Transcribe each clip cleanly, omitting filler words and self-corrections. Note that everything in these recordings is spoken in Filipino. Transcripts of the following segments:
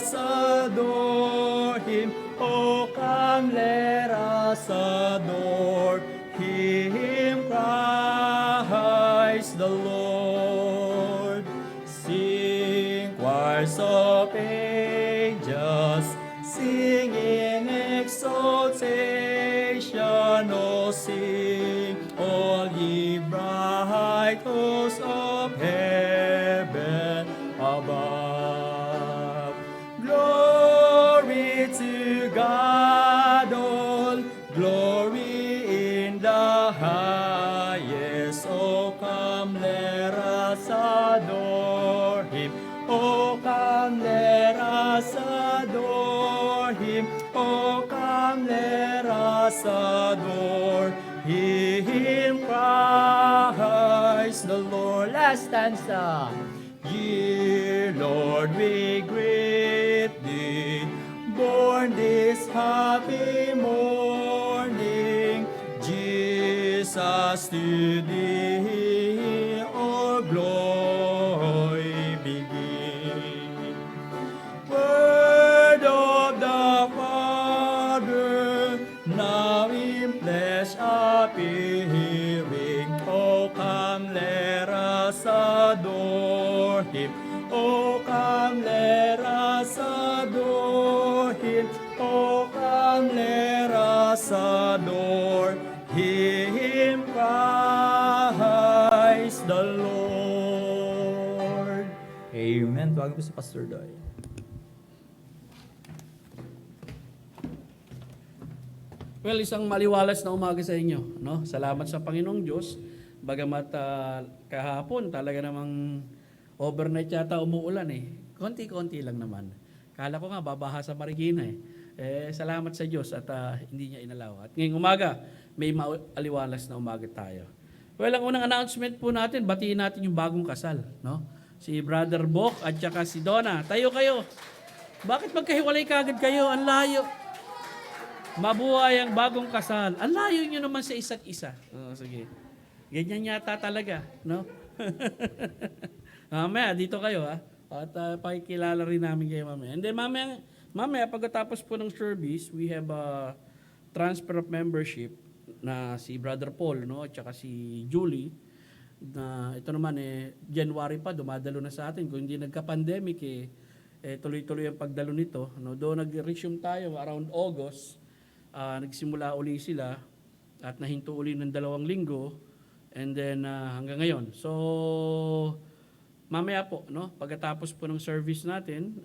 us adore Him. Oh, come, let us adore Him, Christ the Lord. Sing, choirs of angels, sing in exaltation. Oh, sing, all ye bright hosts of heaven above. Glory to God, all glory in the highest. Oh, come, let us adore Him. Oh, come, let us adore Him. Oh, come, let us adore Him, Christ the Lord. Last stanza. Dear Lord, we greet Thee, born this happy morning. Jesus, to Thee our glory begin. Word of the Father, now in flesh appearing. Oh, come, let us adore Him. Oh, come, let us adore Him. Oh, come, let us adore Him, Christ the Lord. Amen. Tuwagin po si Pastor Doy. Well, isang maliwalas na umaga sa inyo, no? Salamat sa Panginoong Diyos. Bagamat kahapon talaga namang overnight yata umuulan eh. Konti-konti lang naman. Kala ko nga babaha sa Marikina eh. Salamat sa Diyos at hindi niya inalaw. At ngayong umaga, may maliwalas na umaga tayo. Well, ang unang announcement po natin, batiin natin yung bagong kasal, no? Si Brother Bok at saka si Donna. Tayo kayo. Bakit magkahiwalay kagad kayo? Ang layo. Mabuhay ang bagong kasal. Ang layo nyo naman sa isa't isa. Sige. Ganyan yata talaga, no? Mamaya, dito kayo, ha? At pakikilala rin namin kayo mamaya. And then mamaya pagkatapos po ng service, we have a transfer of membership na si Brother Paul, no? At saka si Julie. Na ito naman, January pa, dumadalo na sa atin. Kung hindi nagka-pandemic, tuloy-tuloy ang pagdalo nito. No? Doon nag-resume tayo around August. Nagsimula uli sila at nahinto uli ng 2 linggo and then hanggang ngayon. So, mamaya po, no? Pagkatapos po ng service natin,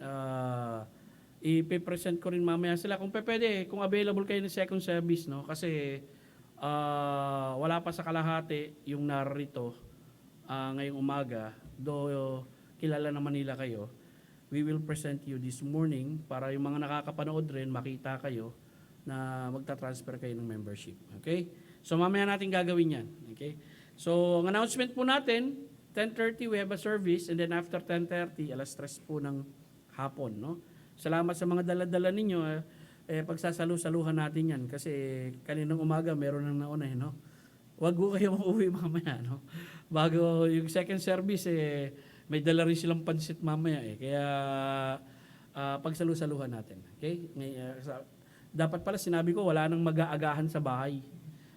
ipipresent ko rin mamaya sila. Kung pwede, kung available kayo ng second service, no? Kasi wala pa sa kalahati yung narito ngayong umaga. Though kilala naman nila kayo, we will present you this morning para yung mga nakakapanood rin, makita kayo na magta-transfer kayo ng membership. Okay? So mamaya natin gagawin yan. Okay? So ang announcement po natin, 10:30 we have a service and then after 10:30, 3:00 po ng hapon. No? Salamat sa mga dala-dala ninyo. Pagsasalu-saluhan natin yan kasi kaninang umaga meron nang nauna. No? Huwag ko kayo uuwi mamaya. No? Bago yung second service, may dala rin silang pansit mamaya. Kaya pagsalu-saluhan natin. Okay? Dapat pala sinabi ko, wala nang mag-aagahan sa bahay.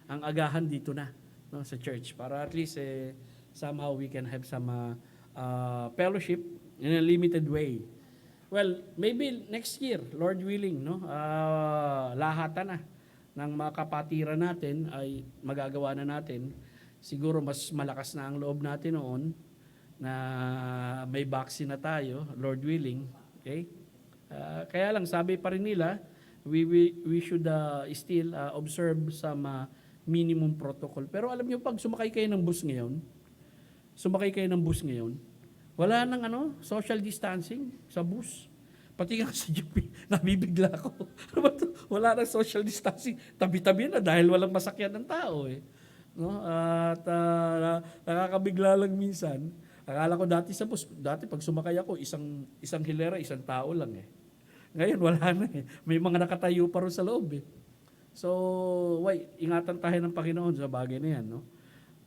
Ang agahan dito na, no, sa church. Para at least, somehow we can have some fellowship in a limited way. Well, maybe next year, Lord willing, no, lahatan na ng mga kapatiran natin ay magagawa na natin. Siguro mas malakas na ang loob natin noon na may vaccine na tayo, Lord willing. Okay? Kaya lang, sabi pa rin nila, we should still observe some minimum protocol. Pero alam niyo, pag sumakay kayo ng bus ngayon, wala nang social distancing sa bus. Pati nga sa jeep, nabibigla ako. Wala nang social distancing. Tabi-tabi na dahil walang masakyan ng tao. No? At nakakabigla lang minsan. Akala ko dati sa bus, pag sumakay ako, isang hilera, isang tao lang Ngayon, wala na May mga nakatayo pa rin sa loob So, ingatan tayo ng Panginoon sa bagay na yan, no?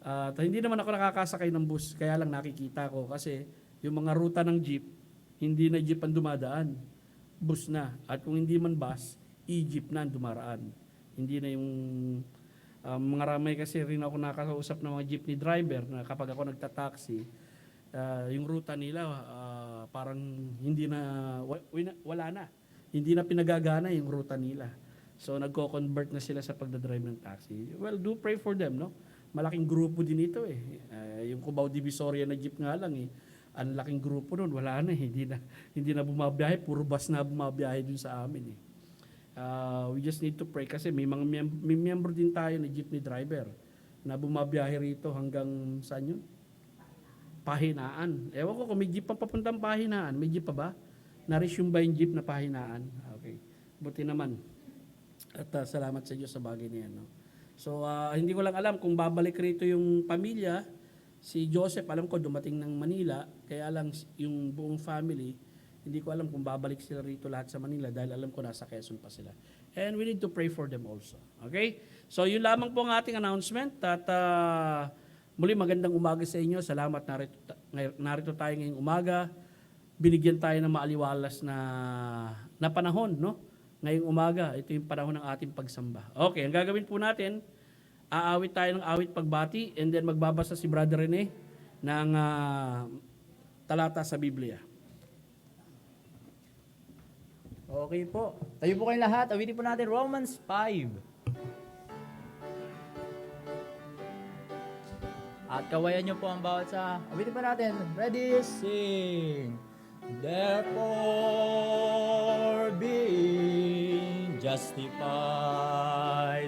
At hindi naman ako nakakasakay ng bus, kaya lang nakikita ko kasi yung mga ruta ng jeep, hindi na jeep ang dumadaan. bus na. At kung hindi man bus, Egypt na ang dumaraan. Hindi na yung mga ramay kasi rin ako nakakausap ng mga jeepney driver na kapag ako nagtataksi, yung ruta nila parang hindi na, wala na. Hindi na pinagagana yung ruta nila. So nagko-convert na sila sa pagdadrive ng taxi. Well, do pray for them, no? Malaking grupo din ito eh. Yung Cubao Divisoria na jeep nga lang eh. Ang laking grupo nun, wala na eh. Hindi na bumabiyahe, puro bus na bumabiyahe dun sa amin eh. We just need to pray kasi may mga may miyembro din tayo na jeepney driver na bumabiyahe rito hanggang saan yun? Pahinaan. Ewan ko kung may jeep pa papuntang Pahinaan. May jeep pa ba? Na-resume ba yung jeep na Pahinaan? Okay. Buti naman. At salamat sa Diyos sa bagay niyan. No? So, hindi ko lang alam kung babalik rito yung pamilya. Si Joseph, alam ko, dumating ng Manila. Kaya lang yung buong family, hindi ko alam kung babalik sila rito lahat sa Manila dahil alam ko nasa Quezon pa sila. And we need to pray for them also. Okay? So, yun lamang po ang ating announcement. At muli, magandang umaga sa inyo. Salamat, narito tayo ngayong umaga. Binigyan tayo ng maaliwalas na panahon, no? Ngayong umaga, ito yung panahon ng ating pagsamba. Okay, ang gagawin po natin, aawit tayo ng awit pagbati and then magbabasa si Brother Rene ng talata sa Biblia. Okay po. Tayo po kayong lahat. Awitin po natin Romans 5. At kawayan nyo po ang bawat sa... Awitin po natin. Ready? Sing! Therefore, being justified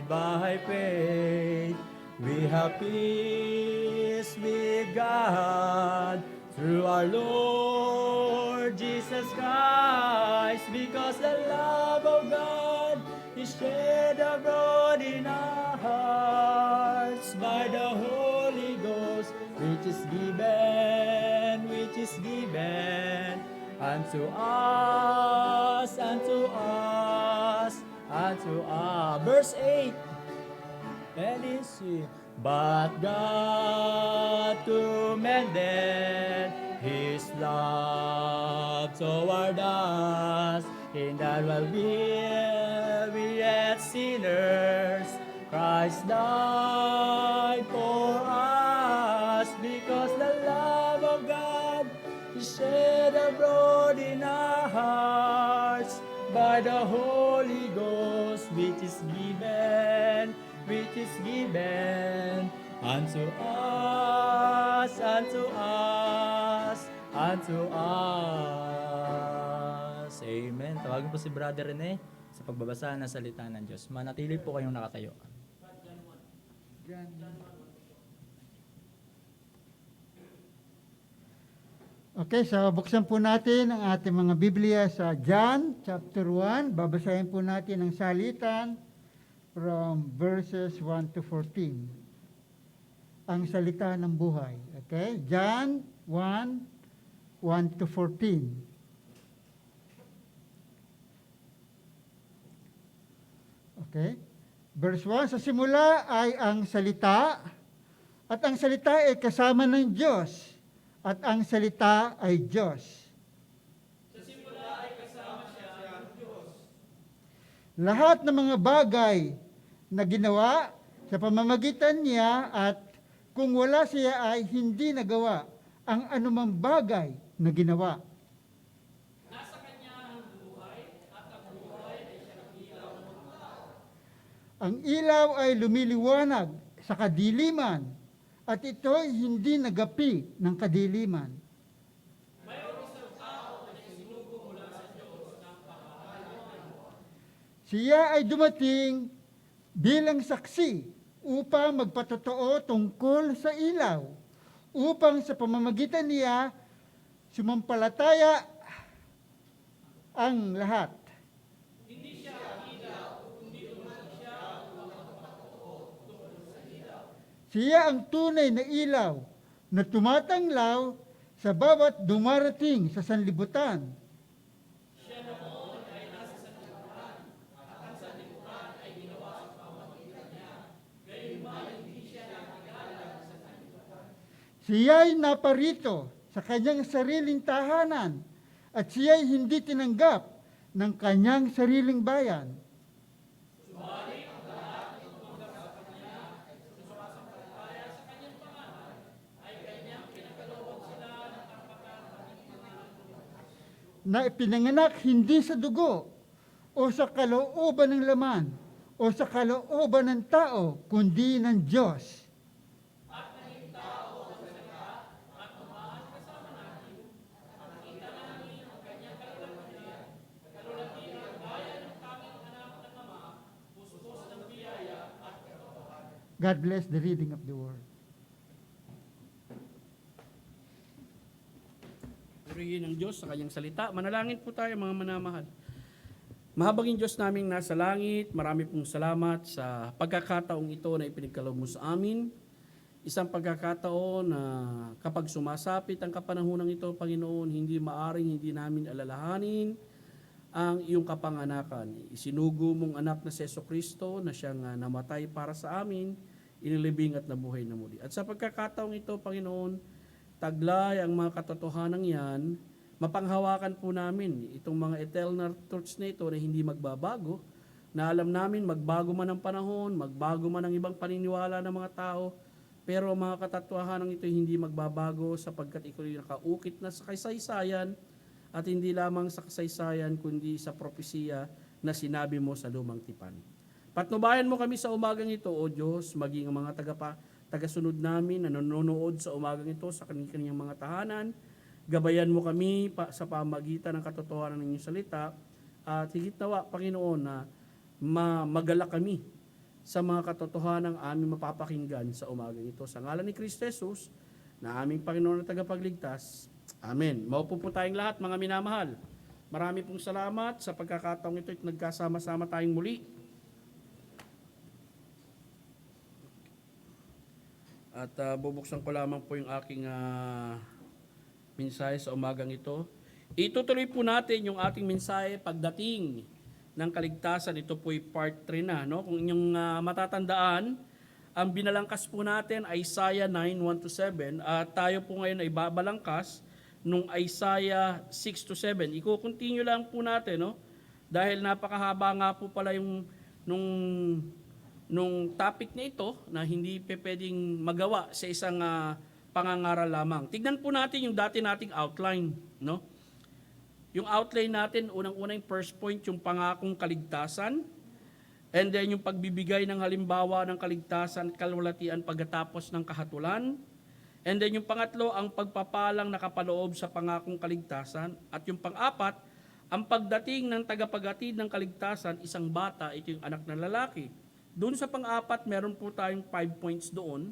by faith, we have peace with God through our Lord Jesus Christ, because the love of God is shed abroad in our hearts by the Holy Ghost, which is given unto us, unto us, unto us. Verse 8, and it's but God commended His love toward us, in that while we yet sinners, Christ died for us, because the love of God is shed abroad in our hearts by the Holy Ghost, which is given unto us, unto us, unto us. Amen. Tawagin po si Brother Rene sa pagbabasa ng salita ng Diyos. Manatili po kayong nakatayo. Okay, so buksan po natin ang ating mga Biblia sa John chapter 1. Babasahin po natin ang salitan from verses 1 to 14. Ang salita ng buhay. Okay? John 1, 1 to 14. Okay? Verse 1, sa simula ay ang salita, at ang salita ay kasama ng Diyos, at ang salita ay Diyos. Sa simula ay kasama siya ng Diyos. Lahat ng mga bagay na ginawa sa pamamagitan niya, at kung wala siya ay hindi nagawa ang anumang bagay na ginawa. Nasa kanya ang buhay, at ang buhay ay siyang ilaw ng tao. Ang ilaw ay lumiliwanag sa kadiliman, at ito'y hindi nagapi ng kadiliman. Mayroong isang tao na isinugo mula sa Diyos ng pamahalaan. Siya ay dumating bilang saksi upang magpatotoo tungkol sa ilaw, upang sa pamamagitan niya sumampalataya ang lahat. Hindi siya ang ilaw, kundi naman siya upang magpatotoo tungkol sa ilaw. Siya ang tunay na ilaw na tumatanglaw sa bawat dumarating sa sanlibutan. Siya noon ay nasa sanlibutan, at ang sanlibutan ay ginawa sa pamamagitan niya. Gayunman hindi siya nakilala sa sanlibutan. Siya'y naparito sa kanyang sariling tahanan, at siya'y hindi tinanggap ng kanyang sariling bayan. Na ipinanganak hindi sa dugo o sa kalooban ng laman o sa kalooban ng tao, kundi ng Diyos. God bless the reading of the word. Purihin ng Diyos sa kanyang salita. Manalangin po tayo mga manamahal. Mahabaging Diyos naming nasa langit, marami pong salamat sa pagkakataong ito na ipinagkaloob mo sa amin. Isang pagkakataon na kapag sumasapit ang kapanahonang ito, Panginoon, hindi maaring hindi namin alalahanin ang iyong kapanganakan. Isinugo mong anak na si Jesucristo na siyang namatay para sa amin, inilibing at nabuhay na muli. At sa pagkakataong ito, Panginoon, taglay ang mga katotohanan yan, mapanghawakan po namin itong mga eternal truths na ito na hindi magbabago, na alam namin magbago man ang panahon, magbago man ang ibang paniniwala ng mga tao, pero ang mga katotohanan ito hindi magbabago sapagkat ikaw ay nakaukit na sa kasaysayan at hindi lamang sa kasaysayan kundi sa propesiya na sinabi mo sa lumang tipan. Patnubayan mo kami sa umagang ito, O Diyos, maging ang mga tagasunod namin na nanonood sa umagang ito sa kanyang mga tahanan. Gabayan mo kami sa pamagitan ng katotohanan ng iyong salita at higit nawa, Panginoon, na magalak kami sa mga katotohanan ng aming mapapakinggan sa umagang ito. Sa ngalan ni Kristo Jesus, na aming Panginoon at tagapagligtas. Amen. Maupo po tayong lahat, mga minamahal. Marami pong salamat sa pagkakataong ito at nagkasama-sama tayong muli. At bubuksan ko lamang po yung aking mensahe sa umagang ito. Itutuloy po natin yung ating mensahe pagdating ng kaligtasan. Ito po ay part 3 na. No? Kung inyong matatandaan, ang binalangkas po natin ay Isaiah 9:1-7 at tayo po ngayon ay babalangkas nung Isaiah 6-7. Iko-continue lang po natin, no? Dahil napakahaba nga po pala yung nung topic na ito na hindi pwedeng magawa sa isang pangangaral lamang. Tignan po natin yung dati nating outline, no? Yung outline natin, unang-una yung first point, yung pangakong kaligtasan, and then yung pagbibigay ng halimbawa ng kaligtasan, kalwalatian pagkatapos ng kahatulan, and then yung pangatlo, ang pagpapalang nakapaloob sa pangakong kaligtasan, at yung pang-apat, ang pagdating ng tagapaghatid ng kaligtasan, isang bata, ito yung anak na lalaki. Doon sa pang-apat, meron po tayong 5 points doon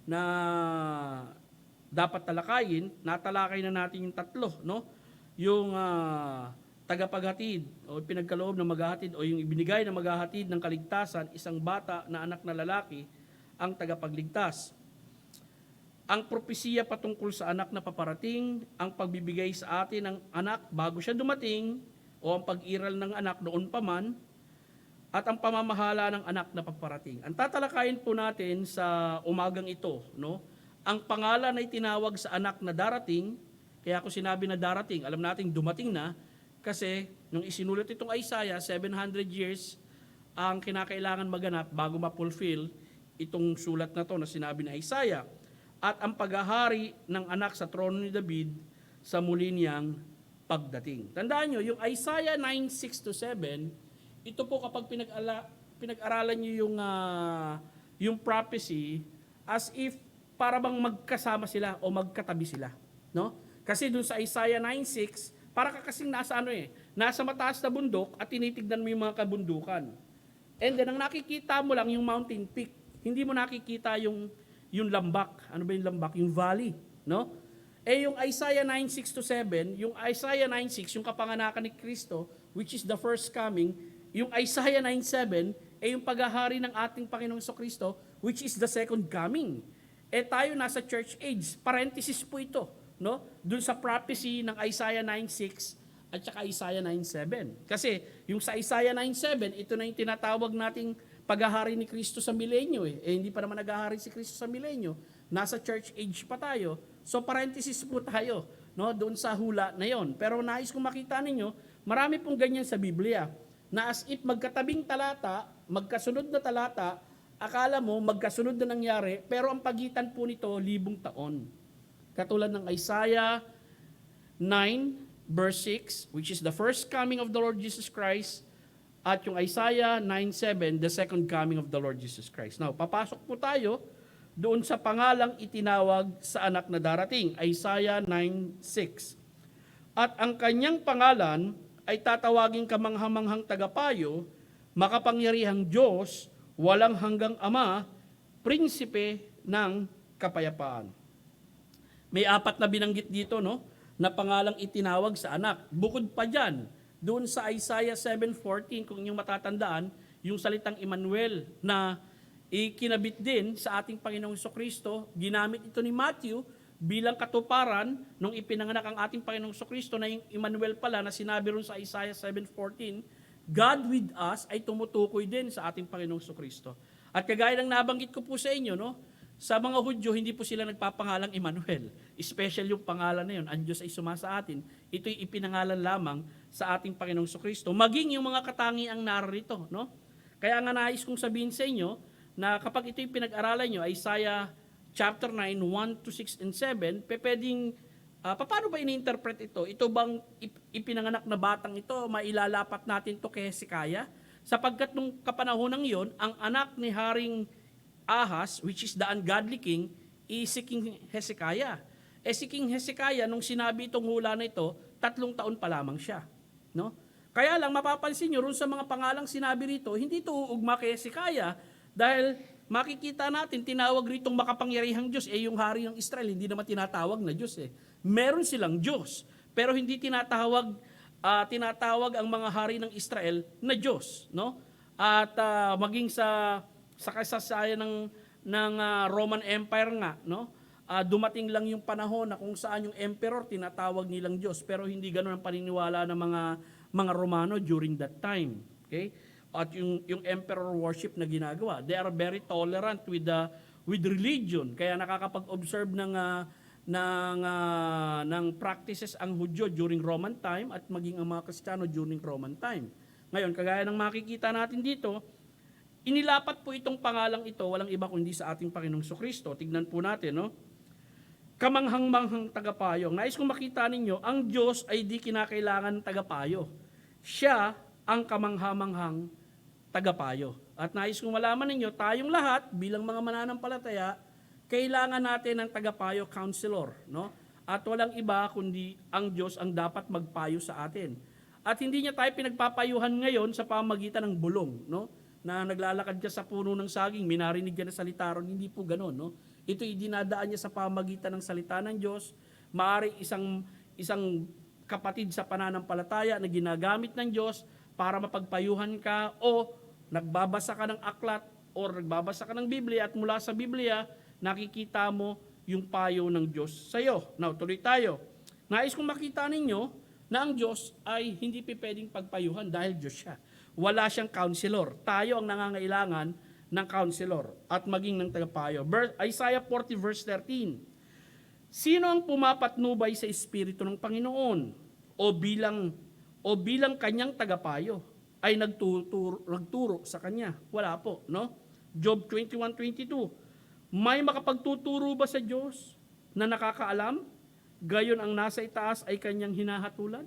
na dapat talakayin. Natalakay na natin yung tatlo, no? Yung tagapaghatid o pinagkaloob ng maghahatid o yung ibinigay na maghahatid ng kaligtasan, isang bata na anak na lalaki, ang tagapagligtas. Ang propesiya patungkol sa anak na paparating, ang pagbibigay sa atin ng anak bago siya dumating, o ang pag-iral ng anak noon pa man, at ang pamamahala ng anak na paparating. Ang tatalakayin po natin sa umagang ito, no? Ang pangalan ay tinawag sa anak na darating, kaya ako sinabi na darating, alam nating dumating na, kasi nung isinulat itong Isaiah, 700 years ang kinakailangan maganap bago ma-fulfill itong sulat na to na sinabi ni Isaiah. At ang paghahari ng anak sa trono ni David sa muli niyang pagdating. Tandaan nyo, yung Isaiah 9:6-7, ito po kapag pinag-aralan nyo yung prophecy as if para bang magkasama sila o magkatabi sila. No? Kasi dun sa Isaiah 9:6, para ka kasing nasa mataas na bundok at tinitignan mo yung mga kabundukan. And then ang nakikita mo lang yung mountain peak. Hindi mo nakikita yung lambak. Ano ba yung lambak? Yung valley. No? Yung Isaiah 9:6-7, yung Isaiah 9:6, yung kapanganakan ni Kristo, which is the first coming, yung Isaiah 9:7, yung paghahari ng ating Panginoong Kristo, which is the second coming. Tayo nasa church age, parenthesis po ito, no? Doon sa prophecy ng Isaiah 9:6 at saka Isaiah 9:7. Kasi yung sa Isaiah 9:7, ito na yung tinatawag nating paghahari ni Kristo sa milenyo. Hindi pa naman naghahari si Kristo sa milenyo. Nasa church age pa tayo. So parenthesis po tayo, no? Doon sa hula na yon. Pero nais kong makita ninyo, Marami pong ganyan sa Biblia, na as if magkatabing talata, magkasunod na talata, akala mo magkasunod na nangyari, pero ang pagitan po nito, 1,000 taon. Katulad ng Isaiah 9, verse 6, which is the first coming of the Lord Jesus Christ, at yung Isaiah 9:7, the second coming of the Lord Jesus Christ. Now, papasok po tayo doon sa pangalang itinawag sa anak na darating, Isaiah 9:6. At ang kanyang pangalan ay tatawaging kamanghamanghang tagapayo, makapangyarihang Diyos, walang hanggang Ama, prinsipe ng kapayapaan. May 4 na binanggit dito, no, na pangalang itinawag sa anak. Bukod pa dyan, doon sa Isaiah 7:14, kung inyong matatandaan, yung salitang Emmanuel na ikinabit din sa ating Panginoong Jesucristo, ginamit ito ni Matthew bilang katuparan nung ipinanganak ang ating Panginoong Jesucristo na yung Emmanuel pala na sinabi ron sa Isaiah 7:14, God with us ay tumutukoy din sa ating Panginoong Jesucristo. At kagaya ng nabanggit ko po sa inyo, no, sa mga Hudyo, hindi po sila nagpapangalang Emmanuel. Special yung pangalan na yun. Ang Diyos ay sumasa atin. Ito'y ipinangalan lamang sa ating Panginoong Jesucristo. Maging yung mga katangiang narito, no? Kaya nga nais kong sabihin sa inyo na kapag ito'y pinag-aralan nyo, Isaiah chapter 9, 1 to 6 and 7, pwedeng, paano ba ini-interpret ito? Ito bang ipinanganak na batang ito, mailalapat natin to kay Hezekiah? Sapagkat nung kapanahonang yon, ang anak ni Haring Ahaz, which is the ungodly king, is si King Hezekiah. Si King Hezekiah, nung sinabi itong hula na ito, 3 taon pa lamang siya. No? Kaya lang, mapapansin nyo, rin sa mga pangalang sinabi rito, hindi ito uugma kay Hezekiah, dahil makikita natin, tinawag ritong makapangyarihang Diyos, yung hari ng Israel, hindi naman tinatawag na Diyos. Meron silang Diyos, pero hindi tinatawag ang mga hari ng Israel na Diyos. No? At maging sa kasaysayan ng Roman Empire nga, no? Dumating lang yung panahon na kung saan yung emperor tinatawag nilang Diyos, pero hindi ganoon ang paniniwala ng mga Romano during that time. Okay? At yung emperor worship na ginagawa, they are very tolerant with religion. Kaya nakakapag-observe ng practices ang Hudyo during Roman time at maging ang mga Kristiyano during Roman time. Ngayon, kagaya ng makikita natin dito, inilapat po itong pangalang ito, walang iba kundi sa ating Panginoong Jesucristo. Tignan po natin, no? Kamanghang-manghang tagapayo. Nais kong makita ninyo, ang Diyos ay di kinakailangan tagapayo. Siya ang kamanghamanghang tagapayo. At nais kong malaman ninyo, tayong lahat bilang mga mananampalataya, kailangan natin ng tagapayo, counselor, no? At walang iba kundi ang Diyos ang dapat magpayo sa atin. At hindi niya tayo pinagpapayuhan ngayon sa pamagitan ng bulong, no? Na naglalakad ka sa puno ng saging, minarinig ka na salita ron, hindi po gano'n, no? Ito'y dinadaan niya sa pamagitan ng salita ng Diyos, maaari isang kapatid sa pananampalataya na ginagamit ng Diyos para mapagpayuhan ka o nagbabasa ka ng aklat o nagbabasa ka ng Biblia at mula sa Biblia, nakikita mo yung payo ng Diyos sa iyo. Now, tuloy tayo. Nais kong makita ninyo na ang Diyos ay hindi pwedeng pagpayuhan dahil Diyos siya. Wala siyang counselor. Tayo ang nangangailangan ng counselor at maging ng tagapayo. Isaiah 40 verse 13. Sino ang pumapatnubay sa Espiritu ng Panginoon o bilang kanyang tagapayo ay nagturo sa kanya? Wala po, no? Job 21:22. May makapagtuturo ba sa Diyos na nakakaalam? Gayon ang nasa itaas ay kanyang hinahatulan?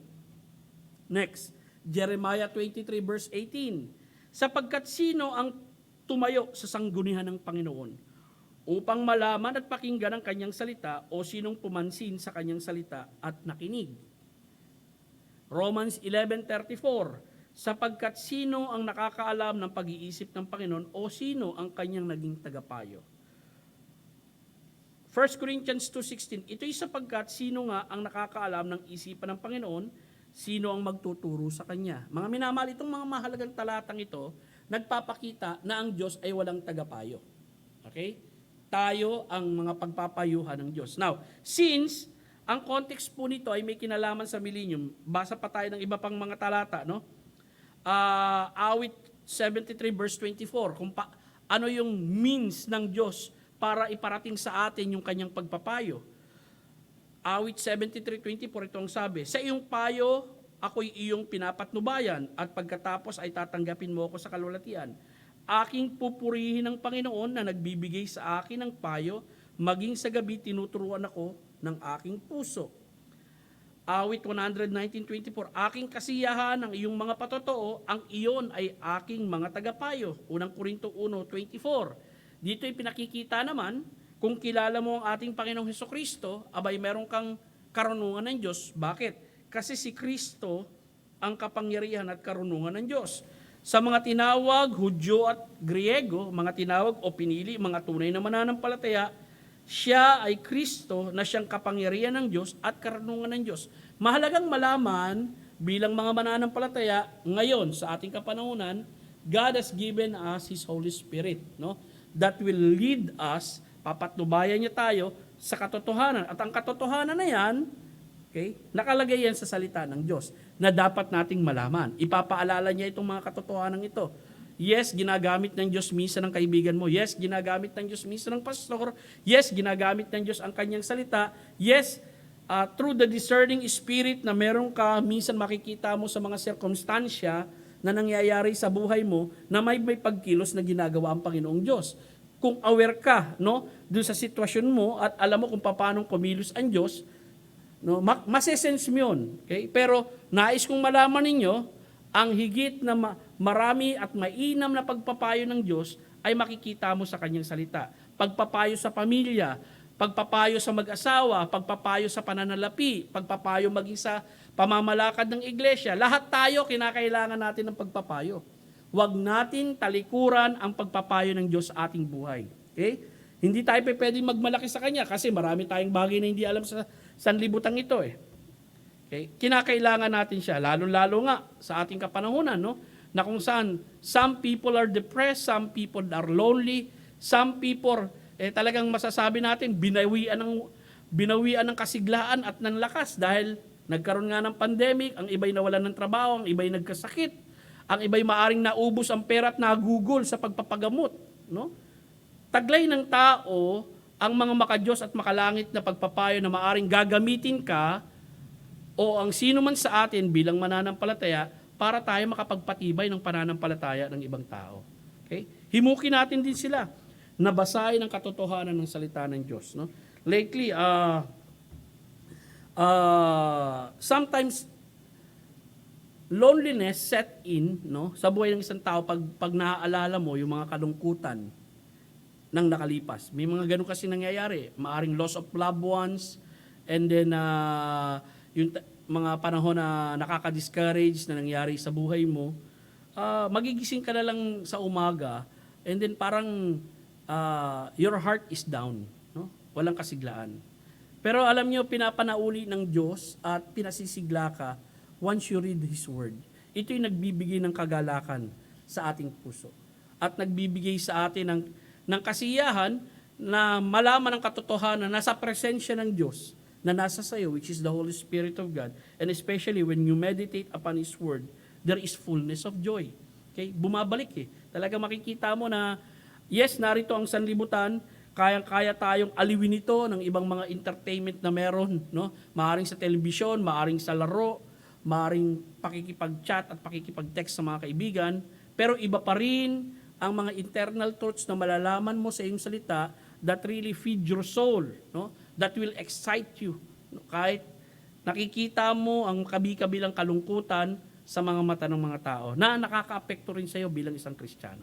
Next, Jeremiah 23 verse 18. Sapagkat sino ang tumayo sa sanggunihan ng Panginoon upang malaman at pakinggan ang kanyang salita o sinong pumansin sa kanyang salita at nakinig? Romans 11:34. Sapagkat sino ang nakakaalam ng pag-iisip ng Panginoon o sino ang kanyang naging tagapayo? 1 Corinthians 2:16. Ito'y sapagkat sino nga ang nakakaalam ng isipan ng Panginoon, sino ang magtuturo sa kanya. Mga minamahal, itong mga mahalagang talatang ito, nagpapakita na ang Diyos ay walang tagapayo. Okay? Tayo ang mga pagpapayuhan ng Diyos. Now, since ang context po nito ay may kinalaman sa millennium, basa pa tayo ng iba pang mga talata, no? Awit 73 verse 24, ano yung means ng Diyos para iparating sa atin yung kanyang pagpapayo. Awit 73:24, ito ang sabi, sa iyong payo ako'y iyong pinapatnubayan at pagkatapos ay tatanggapin mo ako sa kalwalatian. Aking pupurihin ng Panginoon na nagbibigay sa akin ng payo, maging sa gabi tinuturuan ako ng aking puso. Awit 119:24, aking kasiyahan ang iyong mga patotoo, ang iyon ay aking mga tagapayo. Unang Korinto 1:24. Dito'y pinakikita naman, kung kilala mo ang ating Panginoong Hesukristo, abay meron kang karunungan ng Diyos. Bakit? Kasi si Kristo ang kapangyarihan at karunungan ng Diyos. Sa mga tinawag, Hudyo at Griego, mga tinawag o pinili, mga tunay na mananampalataya, siya ay Kristo na siyang kapangyarihan ng Diyos at karunungan ng Diyos. Mahalagang malaman bilang mga mananampalataya ngayon sa ating kapanahunan, God has given us His Holy Spirit, no? That will lead us, papatnubayan niya tayo sa katotohanan. At ang katotohanan na yan, okay, nakalagay yan sa salita ng Diyos na dapat nating malaman. Ipapaalala niya itong mga katotohanan ito. Yes, ginagamit ng Diyos minsan ng kaibigan mo. Yes, ginagamit ng Diyos minsan ng pastor. Yes, ginagamit ng Diyos ang kanyang salita. Yes, through the discerning spirit na meron ka, minsan makikita mo sa mga sirkumstansya na nangyayari sa buhay mo na may pagkilos na ginagawa ang Panginoong Diyos. Kung aware ka, no, doon sa sitwasyon mo at alam mo kung paano kumilos ang Diyos, no, masesense mo yun. Okay? Pero nais kong malaman ninyo, ang higit na marami at mainam na pagpapayo ng Diyos ay makikita mo sa kanyang salita. Pagpapayo sa pamilya, pagpapayo sa mag-asawa, pagpapayo sa pananalapi, pagpapayo maging sa pamamalakad ng iglesia. Lahat tayo kinakailangan natin ng pagpapayo. Huwag natin talikuran ang pagpapayo ng Diyos sa ating buhay. Okay? Hindi tayo pwedeng magmalaki sa Kanya kasi marami tayong bagay na hindi alam sa sanlibutan ito eh. Okay? Kinakailangan natin siya, lalo-lalo nga sa ating kapanahunan, no? Na kung saan, some people are depressed, some people are lonely, some people, talagang masasabi natin, binawian ng kasiglaan at ng lakas dahil nagkaroon nga ng pandemic, ang iba'y nawalan ng trabaho, ang iba'y nagkasakit, ang iba'y maaring naubos ang pera at nagugol sa pagpapagamot, no? Taglay ng tao ang mga makadiyos at makalangit na pagpapayo na maaring gagamitin ka o ang sino man sa atin bilang mananampalataya para tayo makapagpatibay ng pananampalataya ng ibang tao. Okay? Himukin natin din sila na basahin ang katotohanan ng salita ng Diyos. No? Lately, sometimes loneliness set in, no, sa buhay ng isang tao pag naaalala mo yung mga kalungkutan ng nakalipas. May mga ganun kasi nangyayari. Maaring loss of loved ones, and then yung mga panahon na nakaka-discourage na nangyari sa buhay mo, magigising ka na lang sa umaga, and then parang your heart is down. No? Walang kasiglaan. Pero alam nyo, pinapanauli ng Diyos at pinasisigla ka once you read His Word. Ito'y nagbibigay ng kagalakan sa ating puso. At nagbibigay sa atin ng kasiyahan na malaman ang katotohanan na sa presensya ng Diyos na nasa sayo, which is the Holy Spirit of God, and especially when you meditate upon His Word, there is fullness of joy. Okay? Bumabalik eh. Talaga makikita mo na, yes, narito ang sanlibutan, kayang-kaya tayong aliwin ito ng ibang mga entertainment na meron, no? Maaring sa telebisyon, maaring sa laro, maaring pakikipag-chat at pakikipag-text sa mga kaibigan, pero iba pa rin ang mga internal truths na malalaman mo sa iyong salita that really feed your soul, no? That will excite you. No? Kahit nakikita mo ang kabi-kabilang kalungkutan sa mga mata ng mga tao na nakaka-apekto rin sa iyo bilang isang Kristiyano.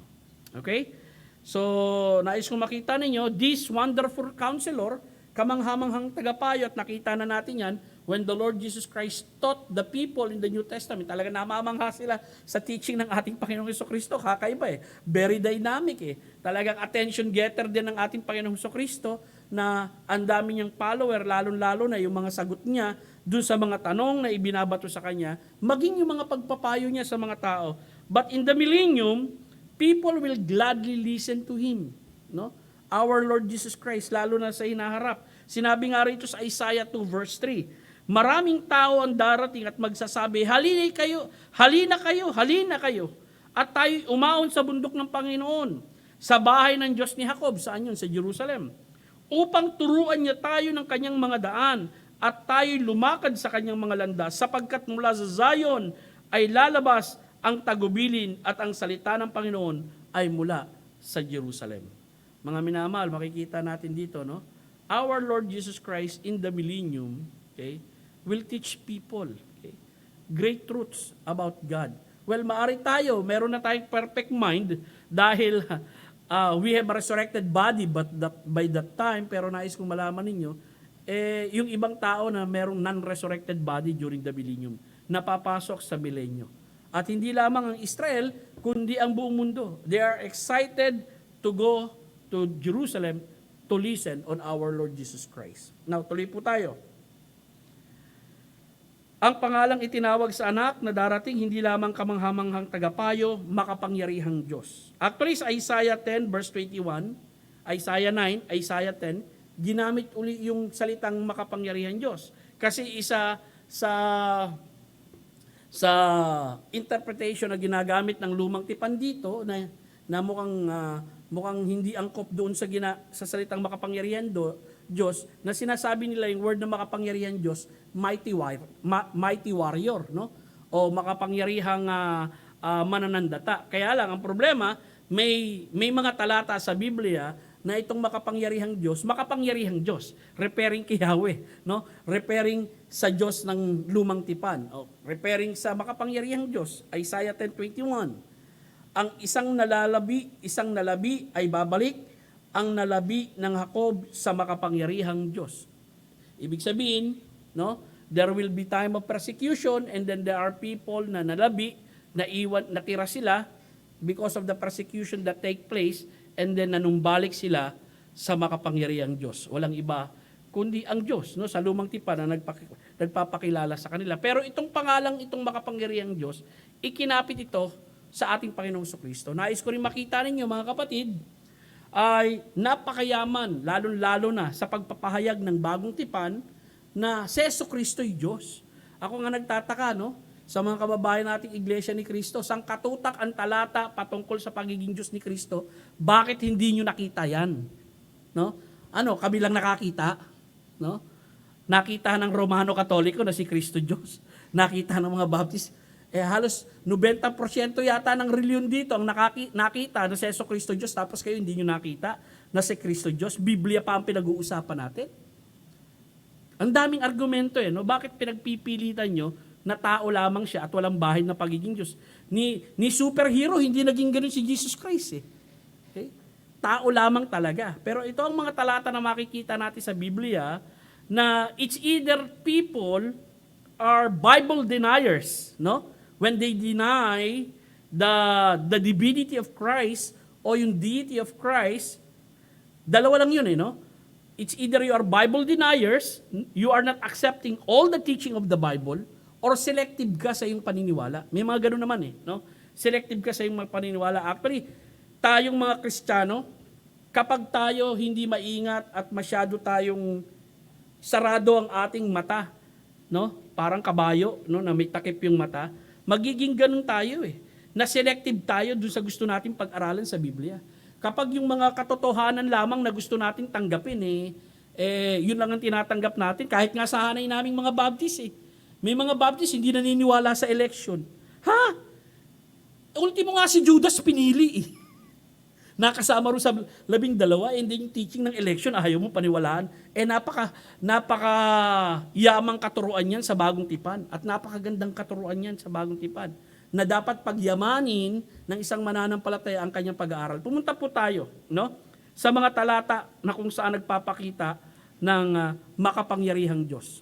Okay? So, nais kong makita ninyo, this wonderful counselor, kamanghamanghang tagapayo, at nakita na natin yan, when the Lord Jesus Christ taught the people in the New Testament, talaga namamangha sila sa teaching ng ating Panginoong Hesukristo, kakaiba eh. Very dynamic eh. Talagang attention getter din ng ating Panginoong Hesukristo na ang dami niyang follower, lalong-lalo na yung mga sagot niya dun sa mga tanong na ibinabato sa kanya, maging yung mga pagpapayo niya sa mga tao. But in the millennium, people will gladly listen to Him. No? Our Lord Jesus Christ, lalo na sa hinaharap. Sinabi nga rito sa Isaiah 2 verse 3, maraming tao ang darating at magsasabi, halina kayo, at tayo umaon sa bundok ng Panginoon, sa bahay ng Diyos ni Jacob, saan yun? Sa Jerusalem, upang turuan niya tayo ng kanyang mga daan, at tayo'y lumakad sa kanyang mga landas, sapagkat mula sa Zion ay lalabas ang tagubilin at ang salita ng Panginoon ay mula sa Jerusalem. Mga minamahal, makikita natin dito, no? Our Lord Jesus Christ in the millennium, okay, will teach people, okay, great truths about God. Well, maari tayo, meron na tayong perfect mind dahil we have a resurrected body by that time, pero nais kong malaman ninyo, yung ibang tao na merong non-resurrected body during the millennium, napapasok sa milenyo. At hindi lamang ang Israel, kundi ang buong mundo. They are excited to go to Jerusalem to listen on our Lord Jesus Christ. Now, tuloy po tayo. Ang pangalang itinawag sa anak na darating, hindi lamang kamanghamanghang tagapayo, makapangyarihang Diyos. Actually, sa Isaiah 10 verse 21, Isaiah 9, Isaiah 10, ginamit uli yung salitang makapangyarihang Diyos. Kasi isa sa interpretation na ginagamit ng lumang tipan dito na mukhang hindi angkop doon sa salitang makapangyarihan Diyos, na sinasabi nila yung word na makapangyarihan Diyos, mighty warrior, no? O makapangyarihang mananandata. Kaya lang ang problema, may mga talata sa Biblia na itong makapangyarihang Diyos, referring kay Yahweh, no? Referring sa Diyos ng lumang tipan, referring sa makapangyarihang Diyos, Isaiah 10:21. Ang isang nalabi ay babalik, ang nalabi ng Jacob sa makapangyarihang Diyos. Ibig sabihin, no? There will be time of persecution, and then there are people na nalabi, natira sila because of the persecution that take place, and then nanumbalik sila sa makapangyarihang Diyos. Walang iba kundi ang Diyos, no, sa lumang tipan na nagpapakilala sa kanila. Pero itong pangalang itong makapangyarihang Diyos, ikinapit ito sa ating Panginoong Kristo. Nais ko rin makita ninyo, mga kapatid, ay napakayaman, lalong-lalo na sa pagpapahayag ng bagong tipan na si Kristo'y Diyos. Ako nga nagtataka, no, sa mga kababayan nating Iglesia ni Cristo, sangkatutak ang talata patungkol sa pagiging Diyos ni Cristo, bakit hindi nyo nakita yan? No? Kami lang nakakita? No? Nakita ng Romano Katoliko na si Cristo Diyos. Nakita ng mga Baptist. Halos 90% yata ng reliyon dito ang nakita na si Kristo Diyos, tapos kayo hindi nyo nakita na si Cristo Diyos. Biblia pa ang pinag-uusapan natin. Ang daming argumento no? Bakit pinagpipilitan nyo na tao lamang siya at walang bahid na pagiging Diyos? Ni superhero, hindi naging ganun si Jesus Christ. Okay? Tao lamang talaga. Pero ito ang mga talata na makikita natin sa Biblia na it's either people are Bible deniers, no? When they deny the divinity of Christ o yung deity of Christ, dalawa lang yun no? It's either you are Bible deniers, you are not accepting all the teaching of the Bible, or selective ka sa iyong paniniwala. May mga ganun naman no? Selective ka sa iyong paniniwala. Actually, tayong mga Kristiyano, kapag tayo hindi maingat at masyado tayong sarado ang ating mata, no? Parang kabayo, no, na may takip yung mata, magiging ganun tayo na selective tayo dun sa gusto nating pag-aralan sa Biblia. Kapag yung mga katotohanan lamang na gusto nating tanggapin, yun lang ang tinatanggap natin, kahit nga sa hanay naming mga Baptist May mga Baptist hindi naniniwala sa election. Ha? Ultimo nga si Judas pinili Nakasama rin sa 12, hindi yung teaching ng election, ayaw mo paniwalaan. Napaka yamang katuruan yan sa bagong tipan. At napakagandang katuruan yan sa bagong tipan. Na dapat pagyamanin ng isang mananampalataya ang kanyang pag-aaral. Pumunta po tayo, no? Sa mga talata na kung saan nagpapakita ng makapangyarihang Diyos.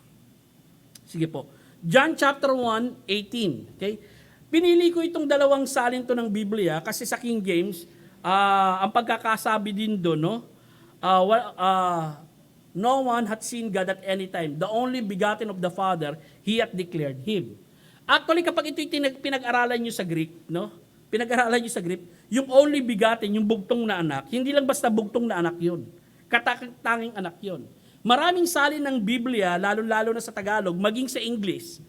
Sige po. John chapter 1:18. Okay? Pinili ko itong dalawang salin to ng Biblia kasi sa King James, ang pagkakasabi din doon, no? No one hath seen God at any time. The only begotten of the Father, He hath declared Him. Actually, kapag ito pinag-aralan nyo sa Greek, no? Pinag-aralan nyo sa Greek, yung only begotten, yung bugtong na anak, hindi lang basta bugtong na anak yun. Katakang-tanging anak yun. Maraming salin ng Biblia, lalo-lalo na sa Tagalog, maging sa English.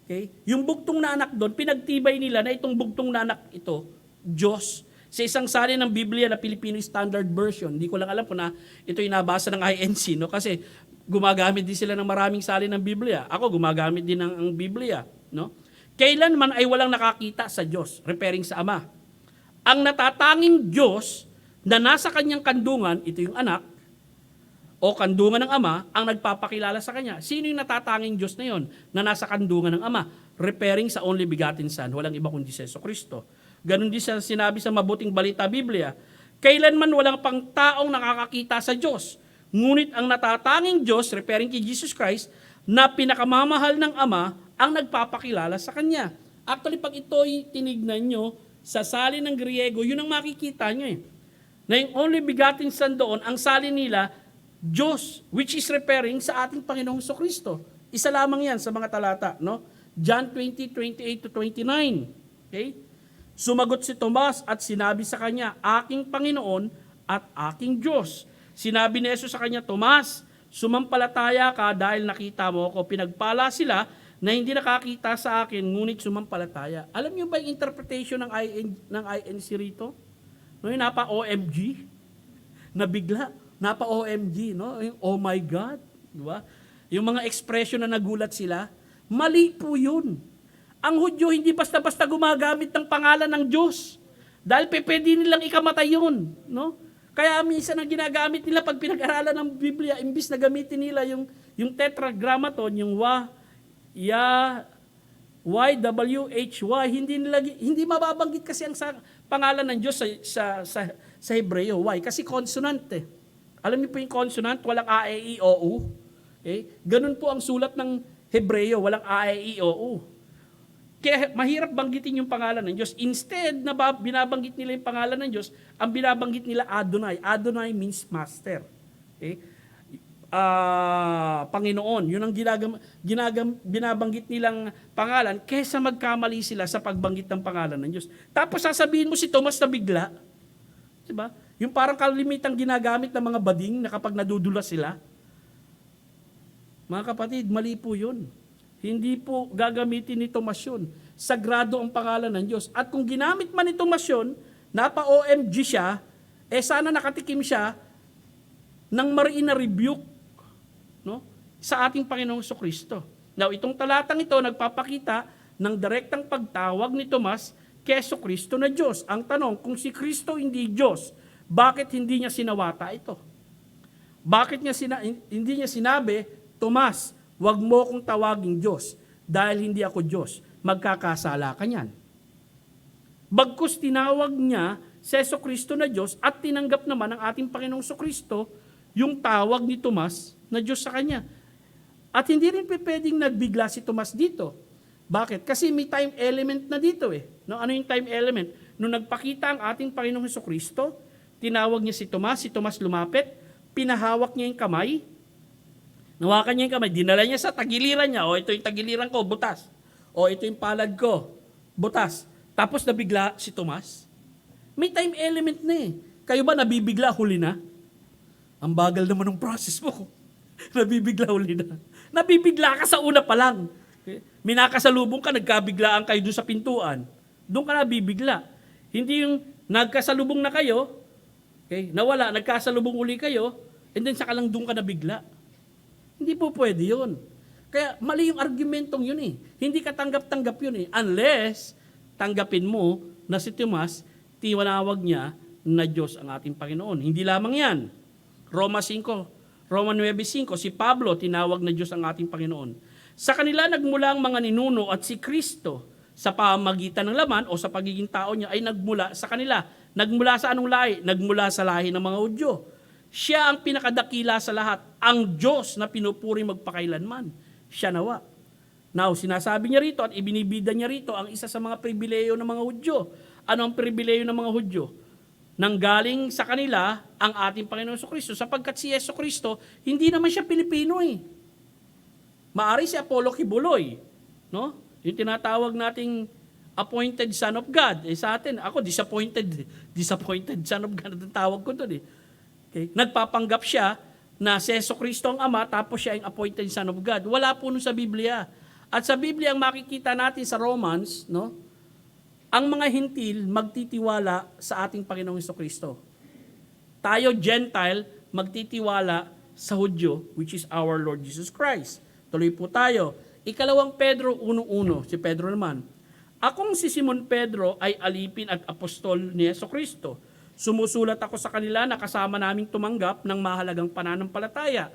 Okay? Yung bugtong na anak doon, pinagtibay nila na itong bugtong na anak ito, Diyos. Sa isang salin ng Biblia na Filipino Standard Version, hindi ko lang alam kung na ito yung nabasa ng INC, no? Kasi Gumagamit din sila ng maraming salin ng Biblia. Ako, gumagamit din ng Biblia. No? Kailanman ay walang nakakita sa Diyos, referring sa Ama. Ang natatanging Diyos na nasa kanyang kandungan, ito yung anak, o kandungan ng Ama, ang nagpapakilala sa kanya. Sino yung natatanging Diyos na yon na nasa kandungan ng Ama? Referring sa only begotten Son, walang iba kundi si Jesucristo. Ganon din siya sinabi sa Mabuting Balita Biblia, kailanman walang pang taong nakakakita sa Diyos. Ngunit ang natatanging Diyos, referring kay Jesus Christ, na pinakamamahal ng Ama, ang nagpapakilala sa Kanya. Actually, pag ito'y tinignan nyo, sa salin ng Griego, yun ang makikita nyo eh. Na yung only begotten Son doon, ang salin nila, Diyos, which is referring sa ating Panginoong Jesucristo. Isa lamang yan sa mga talata, no? John 20:28 to 29. Okay? Sumagot si Tomas at sinabi sa kanya, aking Panginoon at aking Diyos. Sinabi ni Jesus sa kanya, Tomas, sumampalataya ka dahil nakita mo ako. Pinagpala sila na hindi nakakita sa akin, ngunit sumampalataya. Alam niyo ba yung interpretation ng INC rito? No, yung napa-OMG, na bigla, napa-OMG, no? Yung, oh my God, di ba? Yung mga expression na nagulat sila, mali po yun. Ang Hudyo hindi basta-basta gumagamit ng pangalan ng Diyos. Dahil pwede nilang ikamatay yun, no? Kaya minsan ang ginagamit nila pag pinag-aralan ng Biblia, imbis na gamitin nila yung tetragrammaton, yung YWHY, hindi mababanggit kasi ang pangalan ng Diyos sa Hebreo. Why? Kasi consonant eh. Alam niyo po yung consonant, walang A, E, I, O, U. Okay? Ganun po ang sulat ng Hebreo, walang A, E, I, O, U. Kaya mahirap banggitin yung pangalan ng Diyos. Instead na binabanggit nila yung pangalan ng Diyos, ang binabanggit nila Adonai. Adonai means master. Okay? Panginoon. Yun ang binabanggit nilang pangalan kaysa magkamali sila sa pagbanggit ng pangalan ng Diyos. Tapos sasabihin mo si Tomas na bigla. Diba? Yung parang kalimitang ginagamit ng mga bading na kapag nadudulas sila. Mga kapatid, mali po yun. Hindi po gagamitin ni Tomas yun. Sagrado ang pangalan ng Diyos. At kung ginamit man ni Tomas yun, napa-OMG siya, sana nakatikim siya ng mariin na rebuke, no? Sa ating Panginoong Jesucristo. Now, itong talatang ito nagpapakita ng direktang pagtawag ni Tomas kay Jesucristo na Diyos. Ang tanong, kung si Kristo hindi Diyos, bakit hindi niya sinawata ito? Bakit hindi niya sinabi, Tomas, huwag mo kong tawaging Diyos dahil hindi ako Diyos. Magkakasala ka niyan. Bagkus tinawag niya si Jesucristo na Diyos at tinanggap naman ng ating Panginoong Jesucristo yung tawag ni Tomas na Diyos sa kanya. At hindi rin pwedeng nagbigla si Tomas dito. Bakit? Kasi may time element na dito eh. No, ano yung time element? Nung nagpakita ang ating Panginoong Jesucristo, tinawag niya si Tomas lumapit, pinahawak niya yung kamay, nawakan niya yung kamay, dinala niya sa tagiliran niya, o ito yung tagiliran ko, butas. O ito yung palad ko, butas. Tapos nabigla si Tomas. May time element na eh. Kayo ba nabibigla, huli na? Ang bagal naman ng process mo. Nabibigla, huli na. Nabibigla ka sa una pa lang. May nakasalubong ka, nagkabiglaan kayo doon sa pintuan. Doon ka nabibigla. Hindi yung nagkasalubong na kayo, okay, nawala, nagkasalubong uli kayo, and then saka lang doon ka nabigla. Hindi po pwede yun. Kaya mali yung argumentong yun eh. Hindi ka tanggap-tanggap yun eh. Unless tanggapin mo na si Tomas, tinawag niya na Diyos ang ating Panginoon. Hindi lamang yan. Roma 9:5, si Pablo tinawag na Diyos ang ating Panginoon. Sa kanila nagmula ang mga ninuno at si Kristo sa pamamagitan ng laman o sa pagiging tao niya ay nagmula sa kanila. Nagmula sa anong lahi? Nagmula sa lahi ng mga Hudyo. Siya ang pinakadakila sa lahat, ang Diyos na pinupuri magpakailanman. Siya nawa. Now, sinasabi niya rito at ibinibida niya rito ang isa sa mga pribileyo ng mga Hudyo. Ano ang pribileyo ng mga Hudyo? Nanggaling sa kanila ang ating Panginoon Jesucristo, sapagkat si Jesucristo, hindi naman siya Pilipino eh. Maari si Apollo Kibuloy, no? Yung tinatawag nating appointed son of God. Sa atin, ako disappointed son of God ang tawag ko doon eh. Okay? Nagpapanggap siya na si Jesucristo ang Ama, tapos siya ang appointed son of God. Wala po nun sa Biblia. At sa Biblia, ang makikita natin sa Romans, no? Ang mga hintil magtitiwala sa ating Panginoong Jesucristo. Tayo, Gentile, magtitiwala sa Hudyo, which is our Lord Jesus Christ. Tuloy po tayo. Ikalawang Pedro 1:1, si Pedro naman. Akong si Simon Pedro ay alipin at apostol ni Jesucristo. Sumusulat ako sa kanila na kasama naming tumanggap ng mahalagang pananampalataya,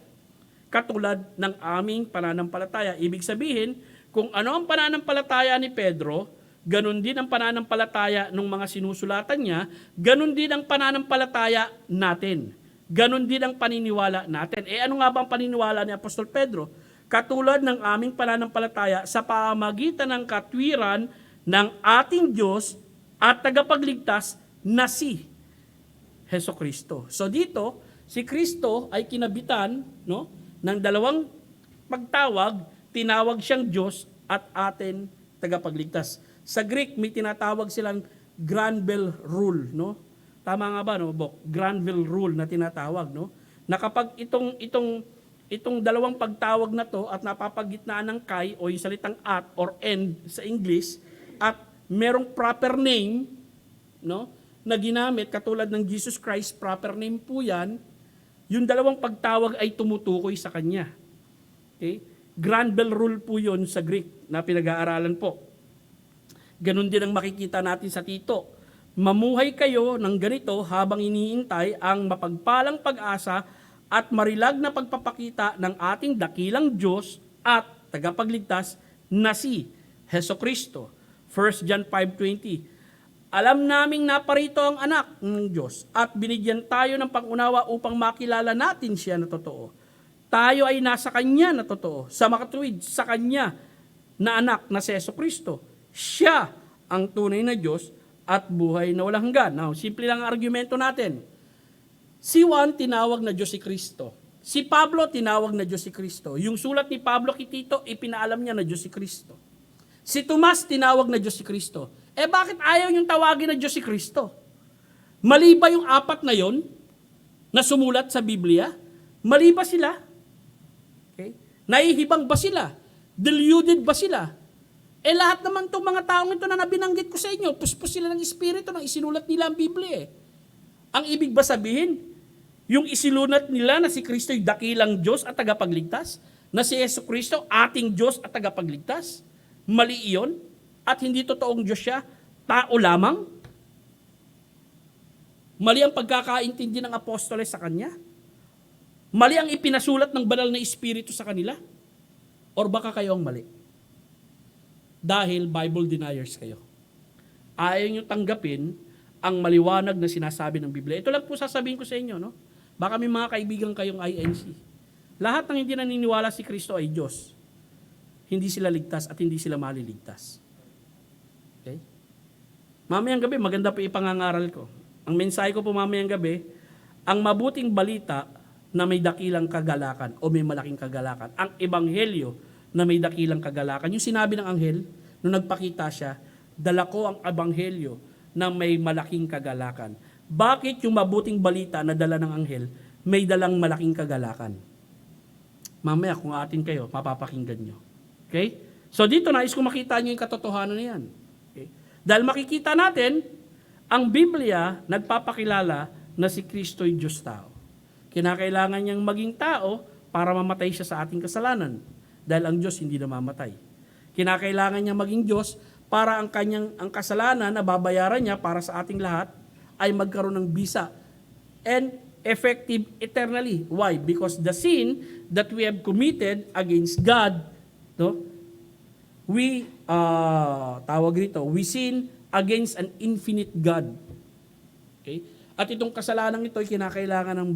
katulad ng aming pananampalataya. Ibig sabihin, kung ano ang pananampalataya ni Pedro, ganun din ang pananampalataya ng mga sinusulatan niya, ganun din ang pananampalataya natin. Ganun din ang paniniwala natin. Ano nga ba ang paniniwala ni Apostol Pedro? Katulad ng aming pananampalataya sa pamamagitan ng katwiran ng ating Diyos at tagapagligtas na si Jesucristo. So dito, si Kristo ay kinabitan, no, ng dalawang pagtawag, tinawag siyang Diyos at atin tagapagligtas. Sa Greek, may tinatawag silang Granville Rule, no? Tama nga ba, no, Bok? Granville Rule na tinatawag, no? Na kapag itong dalawang pagtawag na to at napapagitnaan ng kai o yung salitang at or and sa English at merong proper name, no, na ginamit katulad ng Jesus Christ, proper name po yan, yung dalawang pagtawag ay tumutukoy sa kanya. Okay? Granville Rule po yun sa Greek na pinag-aaralan po. Ganon din ang makikita natin sa Tito. Mamuhay kayo ng ganito habang iniintay ang mapagpalang pag-asa at marilag na pagpapakita ng ating dakilang Diyos at tagapagligtas na si Jesucristo. 1 John 5:20. Alam naming naparito ang anak ng Diyos at binigyan tayo ng pangunawa upang makilala natin siya na totoo. Tayo ay nasa Kanya na totoo, sa makatuwid sa Kanya na anak na si Jesucristo. Siya ang tunay na Diyos at buhay na walang hanggan. Now, simple lang ang argumento natin. Si Juan tinawag na Diyos si Kristo. Si Pablo tinawag na Diyos si Kristo. Yung sulat ni Pablo kay Tito, ipinaalam niya na Diyos si Kristo. Si Tomas tinawag na Diyos si Kristo. Bakit ayaw niyong tawagin na Diyos si Kristo? Mali ba yung apat na yon na sumulat sa Biblia? Mali ba sila? Okay? Naihibang ba sila? Deluded ba sila? Lahat naman itong mga taong ito na nabinanggit ko sa inyo, puspos sila ng Espiritu nang isinulat nila ang Biblia. Ang ibig ba sabihin, yung isinulat nila na si Kristo ay dakilang Diyos at tagapagligtas, na si Jesucristo ating Diyos at tagapagligtas? Mali iyon? At hindi totoong Diyos siya, tao lamang? Mali ang pagkakaintindi ng apostoles sa Kanya? Mali ang ipinasulat ng banal na Espiritu sa kanila? Or baka kayo ang mali? Dahil Bible deniers kayo. Ayaw nyo tanggapin ang maliwanag na sinasabi ng Biblia. Ito lang po sasabihin ko sa inyo, no? Baka may mga kaibigan kayong INC. Lahat ng hindi naniniwala si Kristo ay Diyos. Hindi sila ligtas at hindi sila maliligtas. Okay? Mamayang gabi, maganda po ipangangaral ko. Ang mensahe ko po mamayang gabi, ang mabuting balita na may dakilang kagalakan o may malaking kagalakan. Ang ebanghelyo na may dakilang kagalakan. Yung sinabi ng anghel, nung nagpakita siya, dala ko ang ebanghelyo na may malaking kagalakan. Bakit yung mabuting balita na dala ng anghel, may dalang malaking kagalakan? Mamaya kung atin kayo, mapapakinggan nyo. Okay? So dito nais ko makita nyo yung katotohanan na yan. Okay? Dahil makikita natin, ang Biblia nagpapakilala na si Kristo'y Diyos tao. Kinakailangan niyang maging tao para mamatay siya sa ating kasalanan. Dahil ang Diyos hindi namamatay. Kinakailangan niya maging Diyos para ang kasalanan na babayaran niya para sa ating lahat ay magkaroon ng bisa and effective eternally. Why? Because the sin that we have committed against God, no, we sin against an infinite God. Okay? At itong kasalanan ito ay kinakailangan ng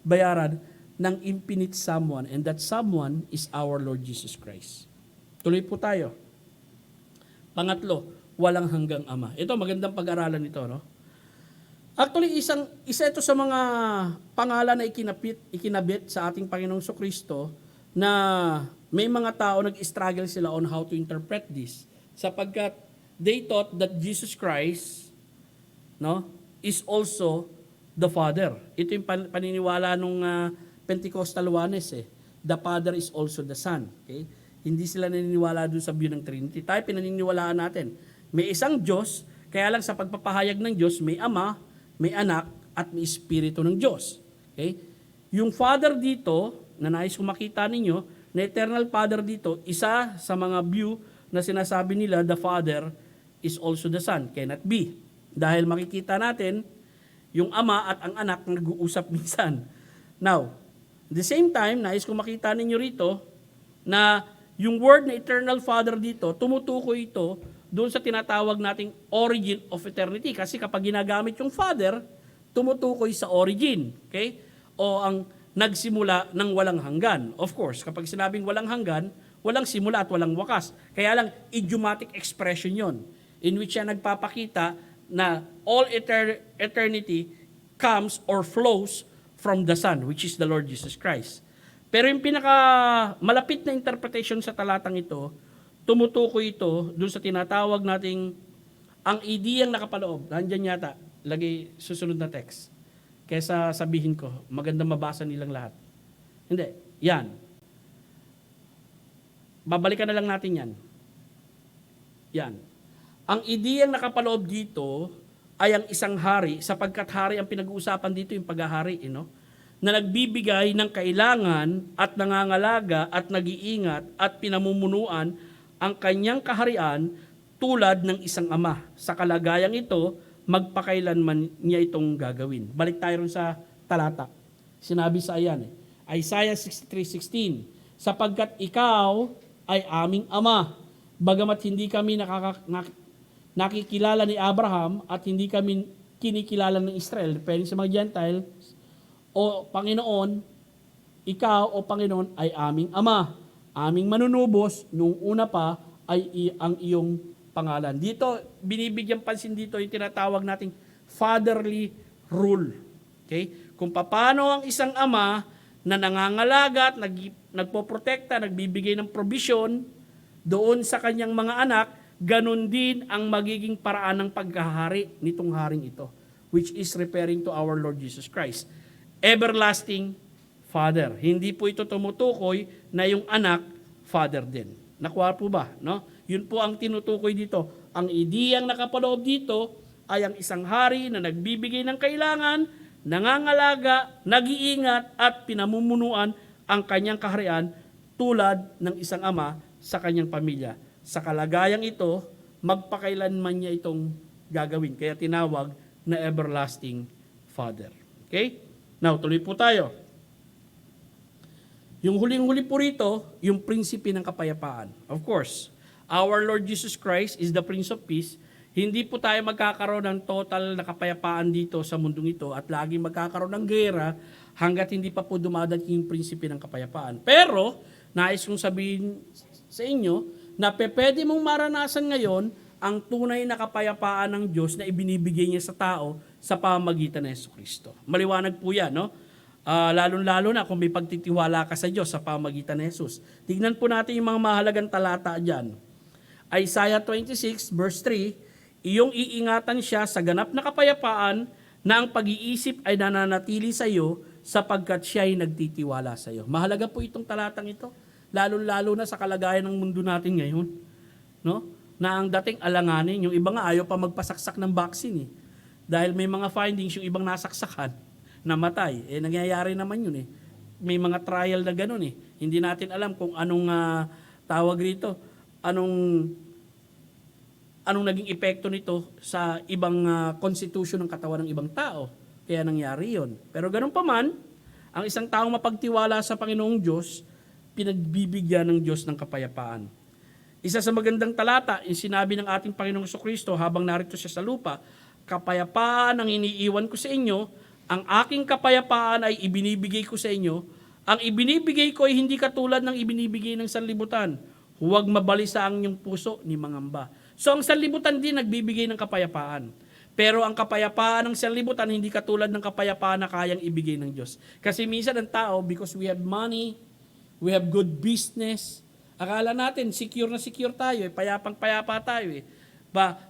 bayaran ng infinite someone, and that someone is our Lord Jesus Christ. Tuloy po tayo. Pangatlo, walang hanggang Ama. Ito, magandang pag-aralan ito, no? Actually, isa ito sa mga pangalan na ikinabit sa ating Panginoong Kristo na may mga tao nag-struggle sila on how to interpret this. Sapagkat they thought that Jesus Christ, no, is also the Father. Ito yung paniniwala nung Pentecostal Juanes. The Father is also the Son. Okay? Hindi sila naniniwala doon sa view ng Trinity. Tayo pinaniniwalaan natin. May isang Diyos, kaya lang sa pagpapahayag ng Diyos, may Ama, may Anak, at may Espiritu ng Diyos. Okay? Yung Father dito, na nais kong makita ninyo, na eternal Father dito, isa sa mga view na sinasabi nila, the Father is also the Son. Cannot be. Dahil makikita natin, yung Ama at ang Anak nag-uusap minsan. Now, at the same time, nais kong makita ninyo rito, na yung word na eternal Father dito, tumutukoy ito doon sa tinatawag nating origin of eternity. Kasi kapag ginagamit yung Father, tumutukoy sa origin. Okay? O ang nagsimula ng walang hanggan. Of course, kapag sinabing walang hanggan, walang simula at walang wakas. Kaya lang, idiomatic expression yon, in which siya nagpapakita na all eternity comes or flows from the Son, which is the Lord Jesus Christ. Pero yung pinaka malapit na interpretation sa talatang ito, tumutukoy ito doon sa tinatawag nating ang ideyang nakapaloob. Nandiyan yata, lagay susunod na text. Kesa sabihin ko, maganda mabasa nilang lahat. Hindi, yan. Babalikan na lang natin yan. Yan. Ang ideyang nakapaloob dito ay ang isang hari, sapagkat hari ang pinag-uusapan dito, yung paghahari, na nagbibigay ng kailangan at nangangalaga at nag-iingat at pinamumunuan ang kanyang kaharian tulad ng isang ama. Sa kalagayang ito, magpakailanman niya itong gagawin. Balik tayo rin sa talata. Sinabi sa ayan, Isaiah 63:16, sapagkat ikaw ay aming ama, bagamat hindi kami nakikilala ni Abraham at hindi kami kinikilala ng Israel, depende sa mga Gentile, o Panginoon, ikaw o Panginoon ay aming ama, aming manunubos, nung una pa ay ang iyong pangalan. Dito, binibigyan pansin dito yung tinatawag nating fatherly rule. Okay? Kung paano ang isang ama na nangangalaga at nagpoprotekta, nagbibigay ng provision doon sa kanyang mga anak, ganun din ang magiging paraan ng paghahari nitong haring ito, which is referring to our Lord Jesus Christ. Everlasting Father. Hindi po ito tumutukoy na yung anak, Father din. Nakuha po ba? No? Yun po ang tinutukoy dito. Ang ideyang nakapaloob dito ay ang isang hari na nagbibigay ng kailangan, nangangalaga, nag-iingat at pinamumunuan ang kanyang kaharian tulad ng isang ama sa kanyang pamilya. Sa kalagayang ito, magpakailanman niya itong gagawin. Kaya tinawag na everlasting Father. Okay? Now, tuloy po tayo. Yung huling-huli po rito, yung prinsipe ng kapayapaan. Of course, our Lord Jesus Christ is the Prince of Peace. Hindi po tayo magkakaroon ng total na kapayapaan dito sa mundong ito at laging magkakaroon ng gera hanggat hindi pa po dumadating yung prinsipe ng kapayapaan. Pero, nais kong sabihin sa inyo na pwede mong maranasan ngayon ang tunay na kapayapaan ng Diyos na ibinibigay niya sa tao sa pamamagitan ng Jesucristo. Maliwanag po yan, no? Lalo-lalo na kung may pagtitiwala ka sa Diyos sa pamamagitan ng Jesus. Tignan po natin yung mga mahalagang talata dyan. Isaiah 26 verse 3, iyong iingatan siya sa ganap na kapayapaan na ang pag-iisip ay nananatili sa iyo sapagkat siya ay nagtitiwala sa iyo. Mahalaga po itong talatang ito, lalo-lalo na sa kalagayan ng mundo natin ngayon. No? Na ang dating alanganin, yung iba nga ayaw pa magpasaksak ng vaccine. Dahil may mga findings yung ibang nasaksakan, namatay. Nangyayari naman yun. May mga trial na ganun. Hindi natin alam kung anong tawag rito, anong naging epekto nito sa ibang constitution ng katawan ng ibang tao. Kaya nangyari yon. Pero ganun pa man, ang isang taong mapagtiwala sa Panginoong Diyos, pinagbibigyan ng Diyos ng kapayapaan. Isa sa magandang talata, yung sinabi ng ating Panginoong Jesucristo habang narito siya sa lupa, kapayapaan ang iniiwan ko sa inyo, ang aking kapayapaan ay ibinibigay ko sa inyo, ang ibinibigay ko ay hindi katulad ng ibinibigay ng sanlibutan. Huwag mabalisa ang inyong puso ni mangamba. So ang sanlibutan din nagbibigay ng kapayapaan. Pero ang kapayapaan ng sanlibutan hindi katulad ng kapayapaan na kayang ibigay ng Diyos. Kasi minsan ang tao, because we have money, we have good business, akala natin secure na secure tayo, payapang-payapa tayo.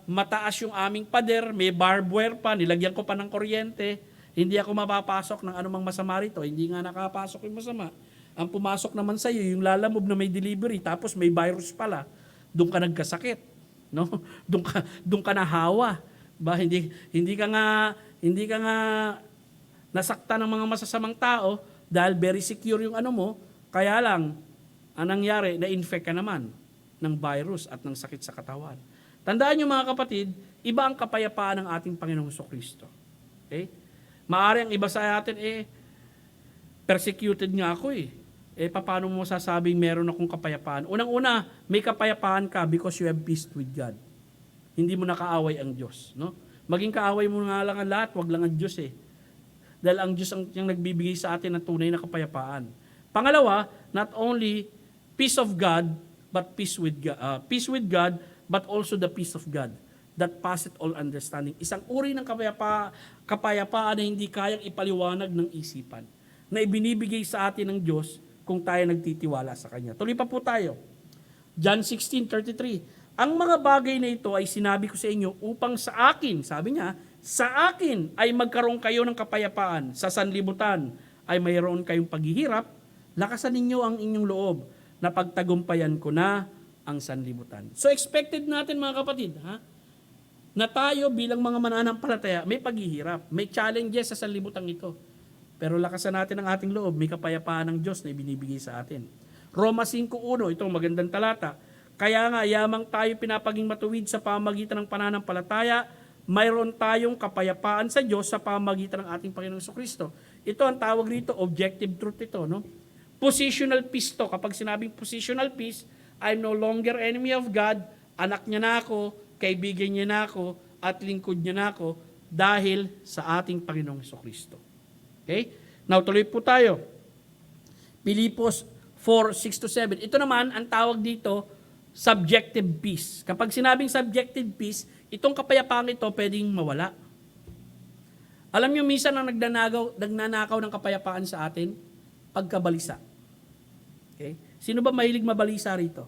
Mataas yung aming pader, may barbed wire pa, nilagyan ko pa ng kuryente, hindi ako mapapasok ng anumang masama rito, hindi nga nakapasok yung masama. Ang pumasok naman sa iyo, yung lalamove na may delivery, tapos may virus pala, doon ka nagkasakit. No? Doon ka nahawa. Hindi ka nga nasakta ng mga masasamang tao, Dahil very secure yung ano mo, kaya lang, ang nangyari, na-infect ka naman ng virus at ng sakit sa katawan. Tandaan nyo mga kapatid, iba ang kapayapaan ng ating Panginoong Kristo. Okay? Maaari ang iba sa atin, persecuted nga ako paano mo sasabing meron akong kapayapaan? Unang-una, may kapayapaan ka because you have peace with God. Hindi mo nakaaway ang Diyos. No? Maging kaaway mo nga lang ang lahat, wag lang ang Diyos Dahil ang Diyos ang nagbibigay sa atin ng tunay na kapayapaan. Pangalawa, not only peace of God, but peace with God, but also the peace of God that passeth all understanding. Isang uri ng kapayapaan na hindi kayang ipaliwanag ng isipan, na ibinibigay sa atin ng Diyos kung tayo nagtitiwala sa Kanya. Tuloy pa po tayo. John 16:33. Ang mga bagay na ito ay sinabi ko sa inyo upang sa akin, sabi niya, sa akin ay magkaroon kayo ng kapayapaan. Sa sanlibutan ay mayroon kayong paghihirap. Lakasan ninyo ang inyong loob na pagtagumpayan ko na ang sanlibutan. So expected natin mga kapatid, na tayo bilang mga mananampalataya may paghihirap, may challenges sa sanlibutan ito. Pero lakasan natin ang ating loob, may kapayapaan ng Diyos na ibinibigay sa atin. Roma 5:1, itong magandang talata. Kaya nga, yamang tayo pinapaging matuwid sa pamagitan ng pananampalataya, mayroon tayong kapayapaan sa Diyos sa pamagitan ng ating Panginoong Kristo. Ito ang tawag rito, objective truth ito. No? Positional peace to. Kapag sinabing positional peace, I'm no longer enemy of God, anak niya na ako, kaibigan niya na ako, at lingkod niya na ako, dahil sa ating Panginoong Kristo. Okay? Now, tuloy po tayo. Pilipos 4:6-7. Ito naman, ang tawag dito, subjective peace. Kapag sinabing subjective peace, itong kapayapaan ito pwedeng mawala. Alam niyo, minsan ang nagnanakaw ng kapayapaan sa atin, pagkabalisa. Okay? Sino ba mahilig mabalisa rito?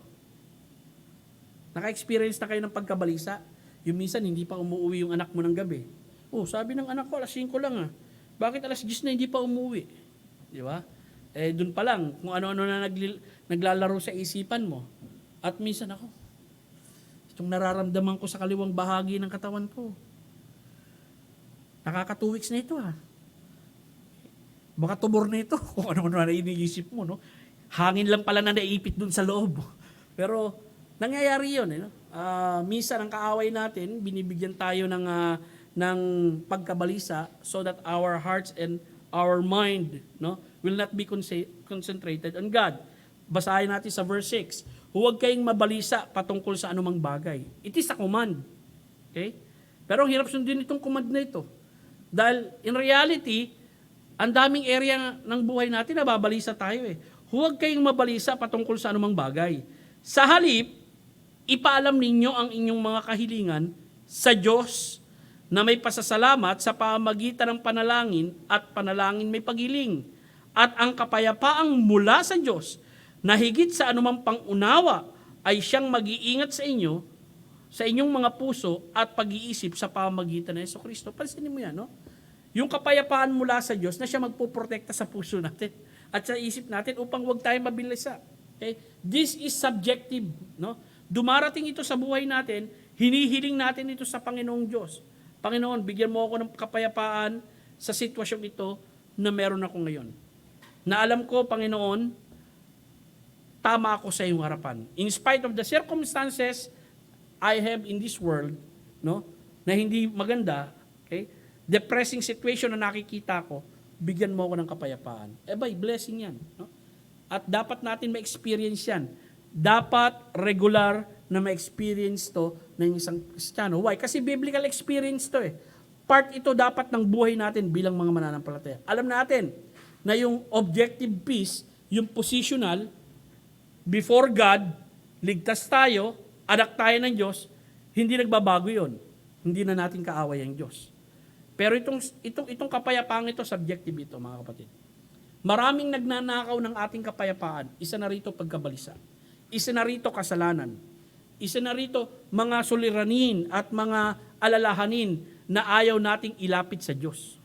Naka-experience na kayo ng pagkabalisa? Yung minsan, hindi pa umuwi yung anak mo ng gabi. Sabi ng anak ko, alas 5 lang Bakit alas 10 na hindi pa umuwi? Di ba? Dun pa lang, kung ano-ano na naglalaro sa isipan mo. At minsan ako, itong nararamdaman ko sa kaliwang bahagi ng katawan ko. Nakaka 2 weeks na ito Baka tumor na ito, kung ano-ano na iniisip mo. No? Hangin lang pala na naipit dun sa loob. Pero, nangyayari yun. Minsan, ang kaaway natin, binibigyan tayo ng pagkabalisa so that our hearts and our mind will not be concentrated on God. Basahin natin sa verse 6. Huwag kayong mabalisa patungkol sa anumang bagay. It is a command. Okay? Pero hirap sundin itong command na ito. Dahil in reality, ang daming area ng buhay natin na babalisa tayo Huwag kayong mabalisa patungkol sa anumang bagay. Sa halip, ipaalam ninyo ang inyong mga kahilingan sa Diyos na may pasasalamat sa pamagitan ng panalangin at panalangin may paghiling. At ang kapayapaang mula sa Diyos na higit sa anumang pangunawa ay siyang mag-iingat sa inyo, sa inyong mga puso at pag-iisip sa pamagitan ng Jesucristo. Pansinin mo yan, Yung kapayapaan mula sa Diyos na siya magpuprotekta sa puso natin at sa isip natin upang huwag tayo mabilisa. Okay? This is subjective. Dumarating ito sa buhay natin, hinihiling natin ito sa Panginoong Diyos. Panginoon, bigyan mo ako ng kapayapaan sa sitwasyon ito na meron ako ngayon. Na alam ko, Panginoon, tama ako sa iyong harapan. In spite of the circumstances I have in this world, na hindi maganda, okay? Depressing situation na nakikita ko, bigyan mo ako ng kapayapaan. Blessing yan. At dapat natin ma-experience yan. Dapat regular na ma-experience to ng isang Kristiyano. Why? Kasi biblical experience to Part ito dapat ng buhay natin bilang mga mananampalataya. Alam natin na yung objective peace, yung positional, before God, ligtas tayo, anak tayo ng Diyos, hindi nagbabago yon. Hindi na natin kaaway ang Diyos. Pero itong kapayapaan ito, subjective ito, mga kapatid. Maraming nagnanakaw ng ating kapayapaan. Isa na rito pagkabalisa. Isa na rito kasalanan. Isa na rito mga suliranin at mga alalahanin na ayaw nating ilapit sa Diyos.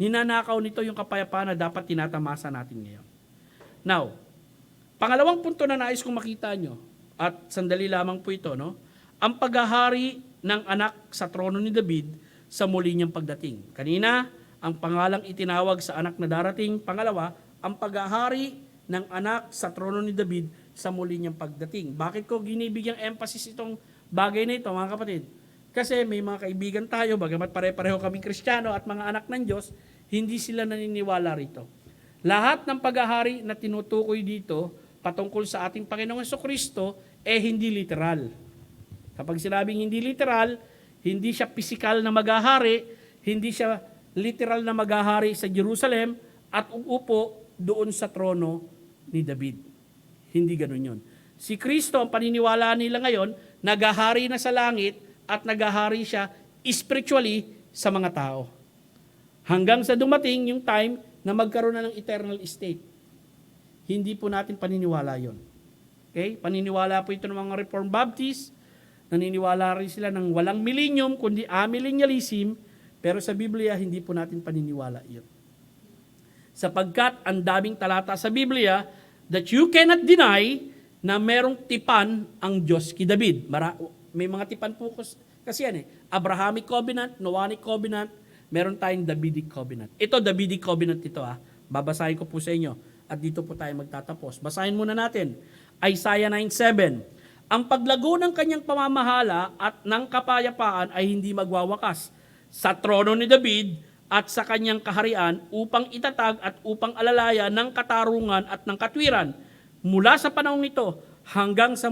Ninanakaw nito yung kapayapaan na dapat tinatamasa natin ngayon. Now, pangalawang punto na nais kong makita nyo, at sandali lamang po ito, ang paghahari ng anak sa trono ni David sa muli niyang pagdating. Kanina, ang pangalang itinawag sa anak na darating. Pangalawa, ang paghahari ng anak sa trono ni David sa muli niyang pagdating. Bakit ko ginibigyang emphasis itong bagay na ito, mga kapatid? Kasi may mga kaibigan tayo, bagamat pare-pareho kaming Kristiyano at mga anak ng Diyos, hindi sila naniniwala rito. Lahat ng paghahari na tinutukoy dito patungkol sa ating Panginoong Jesucristo hindi literal. Kapag sinabing hindi literal, hindi siya pisikal na maghahari, hindi siya literal na maghahari sa Jerusalem at uupo doon sa trono ni David. Hindi ganun yun. Si Kristo, ang paniniwala nila ngayon, naghahari na sa langit at naghahari siya spiritually sa mga tao. Hanggang sa dumating yung time na magkaroon na ng eternal state. Hindi po natin paniniwala yon. Okay? Paniniwala po ito ng mga Reformed Baptist. Naniniwala rin sila ng walang millennium, kundi amillennialism. Pero sa Biblia, hindi po natin paniniwala yun. Sapagkat ang daming talata sa Biblia that you cannot deny na merong tipan ang Diyos kay David. May mga tipan po kasi yan Abrahamic Covenant, Noahic Covenant, meron tayong Davidic Covenant. Ito, Davidic Covenant ito Babasahin ko po sa inyo at dito po tayo magtatapos. Basahin muna natin. Isaiah 9:7. Ang paglago ng kanyang pamamahala at ng kapayapaan ay hindi magwawakas sa trono ni David at sa kanyang kaharian upang itatag at upang alalaya ng katarungan at ng katwiran. Mula sa panahong ito hanggang sa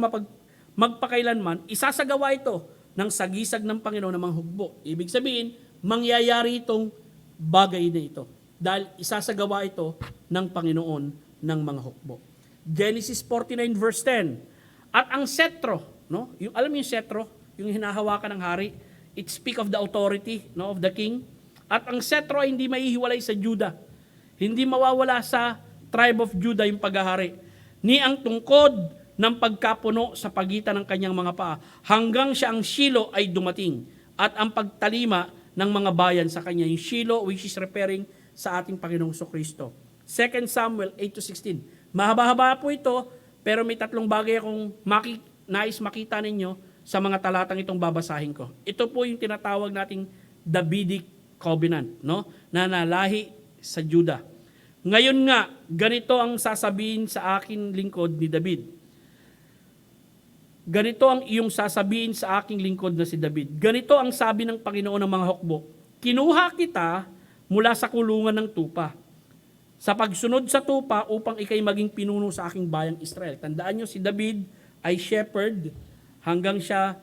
magpakailanman, isasagawa ito ng sagisag ng Panginoon na manghugbo. Ibig sabihin, mangyayari itong bagay na ito. Dahil isasagawa ito ng Panginoon ng mga hukbo. Genesis 49 verse 10. At ang setro, alam niyo yung setro, yung hinahawakan ng hari, it speak of the authority of the king. At ang setro ay hindi maihiwalay sa Judah. Hindi mawawala sa tribe of Judah yung paghahari. Ni ang tungkod ng pagkapuno sa pagitan ng kanyang mga paa, hanggang siya ang Shilo ay dumating. At ang pagtalima ng mga bayan sa kanya, yung Shilo, which is referring sa ating Panginoong Jesucristo. 2 Samuel 8-16. Mahaba-haba po ito, pero may tatlong bagay akong nais makita ninyo sa mga talatang itong babasahin ko. Ito po yung tinatawag nating Davidic Covenant, na nalahi sa Judah. Ngayon nga, ganito ang sasabihin sa aking lingkod ni David. Ganito ang iyong sasabihin sa aking lingkod na si David. Ganito ang sabi ng Panginoon ng mga hukbo. Kinuha kita mula sa kulungan ng tupa, sa pagsunod sa tupa upang ikay maging pinuno sa aking bayang Israel. Tandaan nyo, si David ay shepherd hanggang siya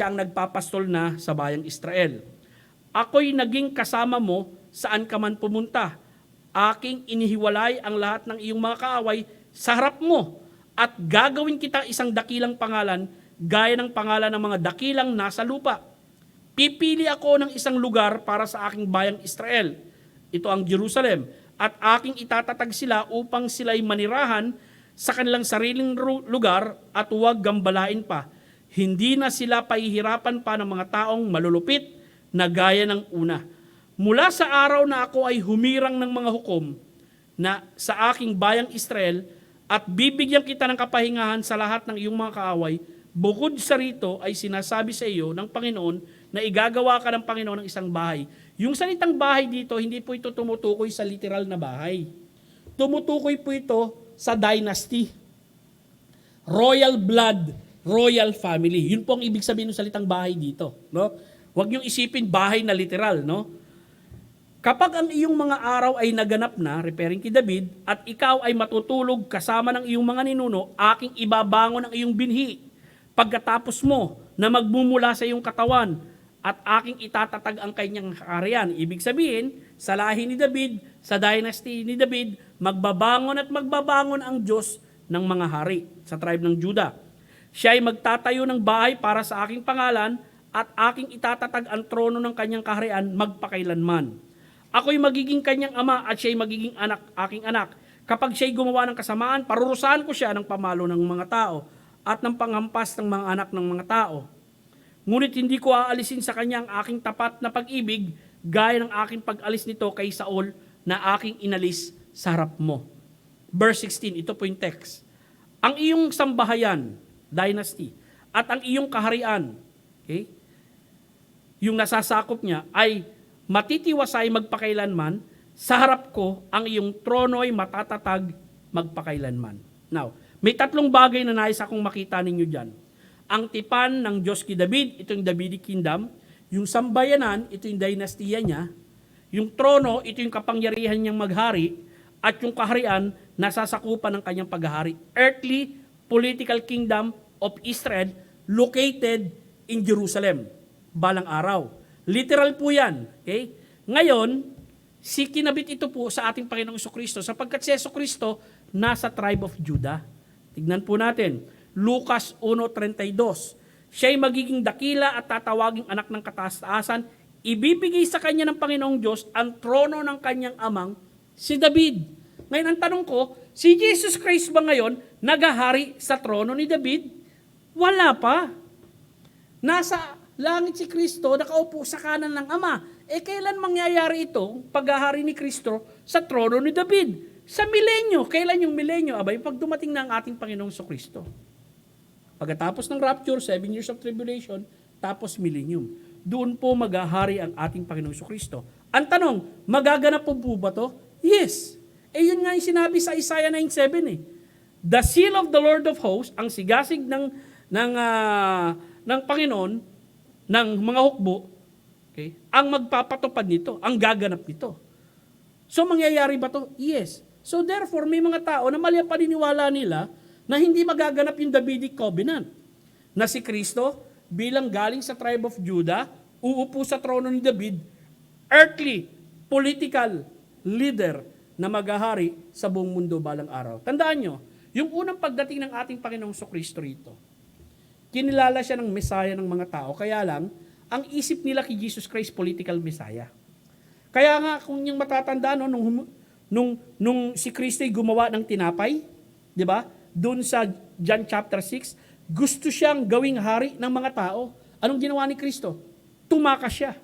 ang nagpapastol na sa bayang Israel. Ako'y naging kasama mo saan ka man pumunta. Aking inihiwalay ang lahat ng iyong mga kaaway sa harap mo at gagawin kita isang dakilang pangalan gaya ng pangalan ng mga dakilang nasa lupa. Pipili ako ng isang lugar para sa aking bayang Israel. Ito ang Jerusalem. At aking itatatag sila upang sila'y manirahan sa kanilang sariling lugar at huwag gambalain pa. Hindi na sila pahihirapan pa ng mga taong malulupit na gaya ng una. Mula sa araw na ako ay humirang ng mga hukom na sa aking bayang Israel at bibigyan kita ng kapahingahan sa lahat ng iyong mga kaaway, bukod sa rito ay sinasabi sa iyo ng Panginoon na igagawa ka ng Panginoon ng isang bahay. Yung salitang bahay dito, hindi po ito tumutukoy sa literal na bahay. Tumutukoy po ito sa dynasty. Royal blood, royal family. Yun po ang ibig sabihin ng salitang bahay dito. Huwag niyong isipin bahay na literal. Kapag ang iyong mga araw ay naganap na, referring kay David, at ikaw ay matutulog kasama ng iyong mga ninuno, aking ibabangon ang iyong binhi. Pagkatapos mo na magmumula sa iyong katawan, at aking itatatag ang kanyang kaharian. Ibig sabihin, sa lahi ni David, sa dynasty ni David, magbabangon at magbabangon ang Diyos ng mga hari sa tribe ng Judah. Siya ay magtatayo ng bahay para sa aking pangalan at aking itatatag ang trono ng kanyang kaharian magpakailanman. Ako'y magiging kanyang ama at siya'y magiging aking anak. Kapag siya'y gumawa ng kasamaan, parurusahan ko siya ng pamalo ng mga tao at ng panghampas ng mga anak ng mga tao. Ngunit hindi ko aalisin sa kanya ang aking tapat na pag-ibig gaya ng aking pag-alis nito kay Saul na aking inalis sa harap mo. Verse 16, ito po yung text. Ang iyong sambahayan, dynasty, at ang iyong kaharian, okay, yung nasasakop niya ay matitiwasay magpakailanman, sa harap ko ang iyong trono ay matatatag magpakailanman. Now, may tatlong bagay na nais akong makita ninyo dyan. Ang tipan ng Diyos kay David, ito yung Davidic Kingdom. Yung sambayanan, ito yung dynastiya niya. Yung trono, ito yung kapangyarihan niyang maghari. At yung kaharian, nasasakupan ng kanyang paghahari. Earthly political kingdom of Israel located in Jerusalem. Balang araw. Literal po yan. Okay? Ngayon, kinabit ito po sa ating Panginoong Jesucristo sapagkat si Jesucristo nasa tribe of Judah. Tignan po natin. Lucas 1:32. Siya'y magiging dakila at tatawaging anak ng kataas-taasan. Ibibigay sa kanya ng Panginoong Diyos ang trono ng kanyang amang si David. Ngayon ang tanong ko, si Jesus Christ ba ngayon nagahari sa trono ni David? Wala pa. Nasa langit si Kristo, nakaupo sa kanan ng Ama. Kailan mangyayari ito, paghahari ni Kristo sa trono ni David? Sa milenyo. Kailan yung milenyo? Abay, pag dumating na ang ating Panginoong Kristo. Pagkatapos ng rapture, 7 years of tribulation, tapos millennium. Doon po maghahari ang ating Panginoong Kristo. Ang tanong, magaganap po ba to? Yes. Yun nga yung sinabi sa Isaiah 9:7 The seal of the Lord of hosts, ang sigasig ng Panginoon, ng mga hukbo, okay, ang magpapatupad nito, ang gaganap nito. So mangyayari ba to? Yes. So therefore, may mga tao na mali ang paniniwala nila na hindi magaganap yung Davidic covenant. Na si Kristo, bilang galing sa tribe of Judah, uupo sa trono ni David, earthly, political leader na maghahari sa buong mundo balang araw. Tandaan nyo, yung unang pagdating ng ating Panginoong Kristo rito, kinilala siya ng Messiah ng mga tao, kaya lang, ang isip nila kay Jesus Christ, political Messiah. Kaya nga, kung yung matatandaan, nung si Kristo ay gumawa ng tinapay, di ba? Doon sa John chapter 6, gusto siyang gawing hari ng mga tao. Anong ginawa ni Kristo? Tumakas siya.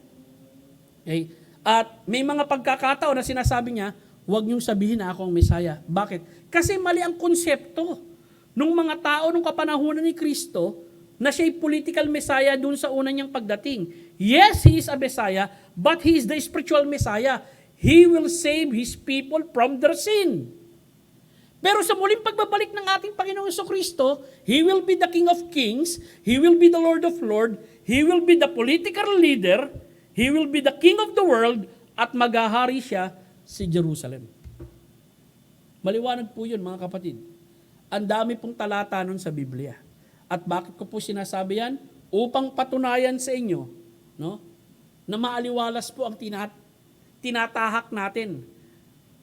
Okay? At may mga pagkakataon na sinasabi niya, huwag niyong sabihin na ako ang Messiah. Bakit? Kasi mali ang konsepto ng mga tao nung kapanahunan ni Kristo na siya'y political Messiah doon sa una niyang pagdating. Yes, He is a Messiah, but He is the spiritual Messiah. He will save His people from their sin. Pero sa muling pagbabalik ng ating Panginoong Jesucristo, He will be the King of Kings, He will be the Lord of Lords, He will be the political leader, He will be the King of the world, at maghahari siya si Jerusalem. Maliwanag po yun, mga kapatid. Ang dami pong talata nun sa Biblia. At bakit ko po sinasabi yan? Upang patunayan sa inyo, no, na maaliwalas po ang tinatahak natin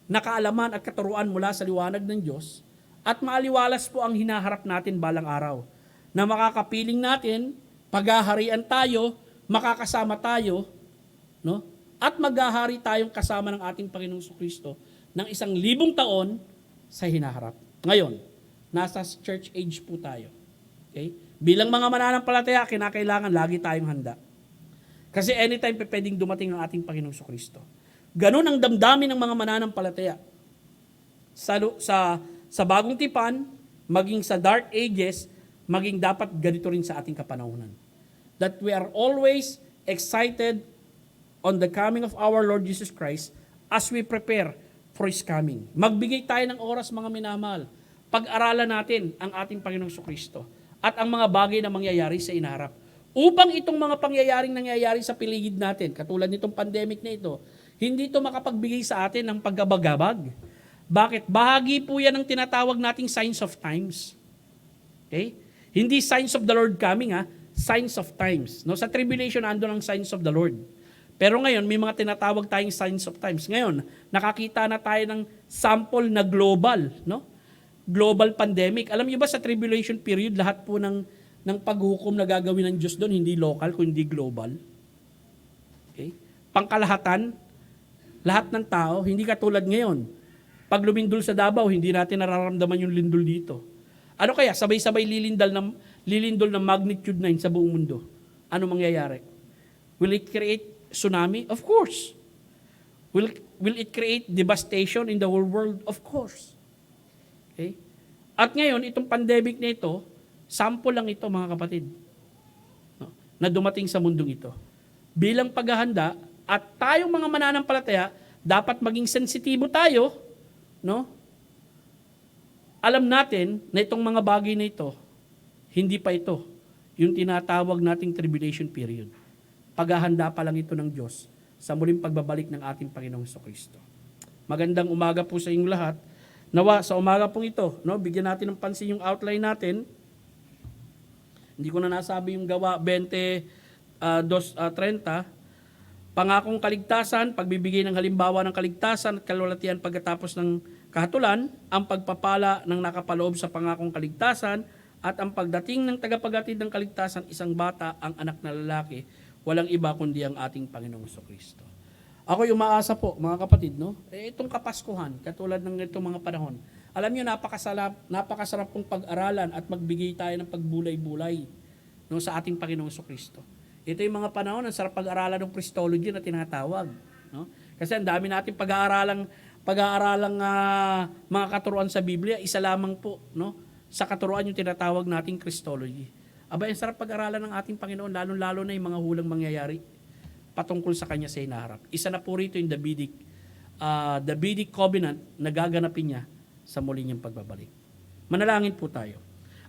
na kaalaman at katuruan mula sa liwanag ng Diyos, at maaliwalas po ang hinaharap natin balang araw. Na makakapiling natin, paghaharian tayo, makakasama tayo, no? At maghahari tayong kasama ng ating Panginoong Kristo ng 1,000 taon sa hinaharap. Ngayon, nasa church age po tayo. Okay? Bilang mga mananampalataya, kinakailangan lagi tayong handa. Kasi anytime pwedeng dumating ang ating Panginoong Kristo. Ganon ang damdamin ng mga mananampalataya. Sa bagong tipan, maging sa dark ages, maging dapat ganito rin sa ating kapanahunan. That we are always excited on the coming of our Lord Jesus Christ as we prepare for His coming. Magbigay tayo ng oras, mga minamahal. Pag-aralan natin ang ating Panginoong Kristo at ang mga bagay na mangyayari sa inaharap. Upang itong mga pangyayaring nangyayari sa paligid natin, katulad nitong pandemic na ito, hindi ito makapagbigay sa atin ng paggabagabag. Bakit? Bahagi po yan ng tinatawag nating signs of times. Okay? Hindi signs of the Lord coming, signs of times. No? Sa tribulation, andun ang signs of the Lord. Pero ngayon, may mga tinatawag tayong signs of times. Ngayon, nakakita na tayo ng sample na global. No? Global pandemic. Alam niyo ba sa tribulation period, lahat po ng paghukom na gagawin ng Diyos doon, hindi local, kundi global. Okay? Pangkalahatan, lahat ng tao, hindi katulad ngayon. Pag lumindol sa Davao, hindi natin nararamdaman yung lindol dito. Ano kaya? Sabay-sabay lilindol ng magnitude 9 sa buong mundo. Ano mangyayari? Will it create tsunami? Of course. Will it create devastation in the whole world? Of course. Okay? At ngayon, itong pandemic na ito, sample lang ito, mga kapatid, no, na dumating sa mundong ito. Bilang paghahanda, At tayong mga mananampalataya, dapat maging sensitibo tayo, no? Alam natin na itong mga bagay na ito, hindi pa ito yung tinatawag nating tribulation period. Paghahanda pa lang ito ng Diyos sa muling pagbabalik ng ating Panginoong Jesucristo. Magandang umaga po sa inyong lahat. Nawa sa umaga pong ito, no, bigyan natin ng pansin yung outline natin. Hindi ko na nasabi yung gawa 20:30. Pangakong kaligtasan, pagbibigay ng halimbawa ng kaligtasan at kalwalatian pagkatapos ng kahatulan, ang pagpapala ng nakapaloob sa pangakong kaligtasan, at ang pagdating ng tagapaghatid ng kaligtasan, isang bata, ang anak na lalaki, walang iba kundi ang ating Panginoong Jesucristo. Ako'y umaasa po, mga kapatid, no? Itong Kapaskuhan, katulad ng itong mga panahon, alam niyo, napakasarap pong pag-aralan at magbigay tayo ng pagbulay-bulay, no, sa ating Panginoong Jesucristo. Ito yung mga panahon, ang sarap pag-aralan ng Christology na tinatawag. No? Kasi ang dami natin pag-aaralang mga katuruan sa Biblia, isa lamang po, no, sa katuruan yung tinatawag nating Christology. Aba, ang sarap pag-aralan ng ating Panginoon, lalong-lalo na yung mga hulang mangyayari patungkol sa Kanya sa hinaharap. Isa na po rito yung Davidic covenant na gaganapin niya sa muli niyang pagbabalik. Manalangin po tayo.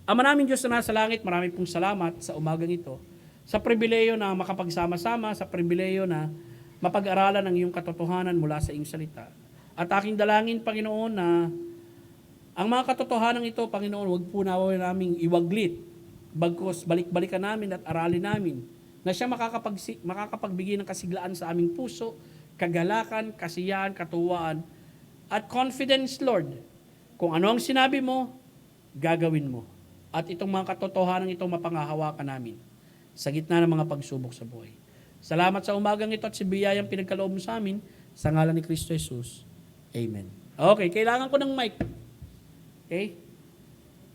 Ama namin Diyos na nasa langit, maraming pong salamat sa umagang ito, sa pribileyo na makapagsama-sama, sa pribileyo na mapag-aralan ang iyong katotohanan mula sa iyong salita. At aking dalangin, Panginoon, na ang mga katotohanan ito, Panginoon, huwag po namin iwaglit, bagkus balik-balikan namin at aralin namin, na siya makakapagbigay ng kasiglaan sa aming puso, kagalakan, kasiyahan, katuwaan, at confidence, Lord. Kung ano ang sinabi mo, gagawin mo. At itong mga katotohanan ito mapangahawakan namin sa gitna ng mga pagsubok sa buhay. Salamat sa umagang ito at sa biyayang pinagkaloob mo sa amin, sa ngalan ni Kristo Jesus. Amen. Okay, kailangan ko ng mic. Okay?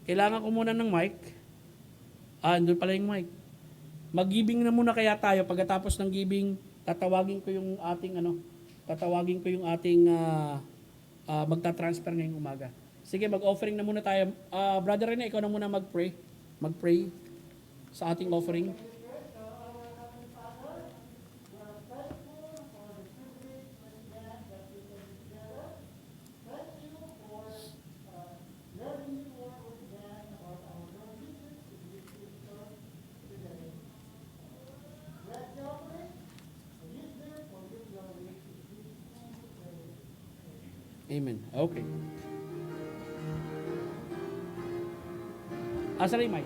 Kailangan ko muna ng mic. Andun pala yung mic. Mag-giving na muna kaya tayo. Pagkatapos ng giving, tatawagin ko yung ating magta-transfer ngayong umaga. Sige, mag-offering na muna tayo. Brother Rene, ikaw na muna mag-pray. Mag-pray sa ating offering. Amen. Okay. Asa rin, Mike?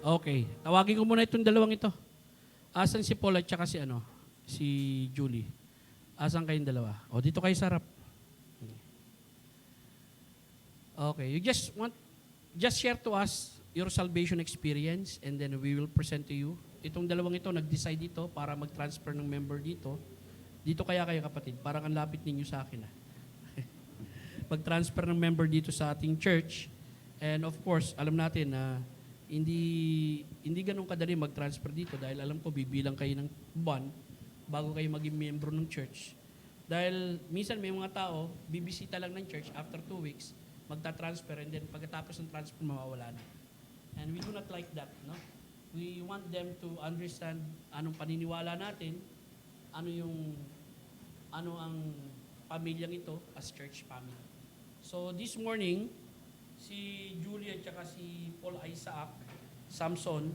Okay. Tawagin ko muna itong dalawang ito. Asan si Paul at saka si Julie? Asan kayong dalawa? O, dito kayo sa harap. Okay. You just share to us your salvation experience and then we will present to you. Itong dalawang ito, nag-decide dito para mag-transfer ng member dito. Dito kaya kayo kapatid, parang ang lapit ninyo sa akin. Mag-transfer ng member dito sa ating church. And of course, alam natin na hindi ganun kadali mag-transfer dito dahil alam ko bibilang kayo ng buwan bago kayo maging membro ng church. Dahil minsan may mga tao, bibisita lang ng church after 2 weeks, magta-transfer and then pagkatapos ng transfer mawawala na. And we do not like that, no? We want them to understand anong paniniwala natin, ano ang pamilyang ito as church family. So this morning, si Julia at saka si Paul Isaac Samson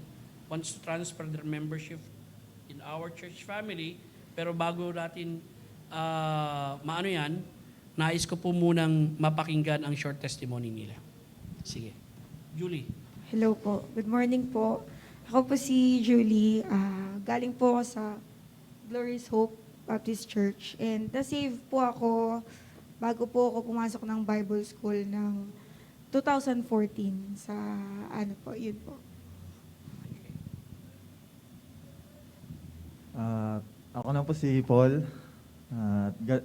wants to transfer their membership in our church family. Pero bago natin nais ko po munang mapakinggan ang short testimony nila. Sige. Julie. Hello po. Good morning po. Ako po si Julie. Galing po ako sa Glorious Hope Baptist Church. And na-save po ako bago po ako pumasok ng Bible School ng 2014 sa ano po, yun po. Ako na po si Paul.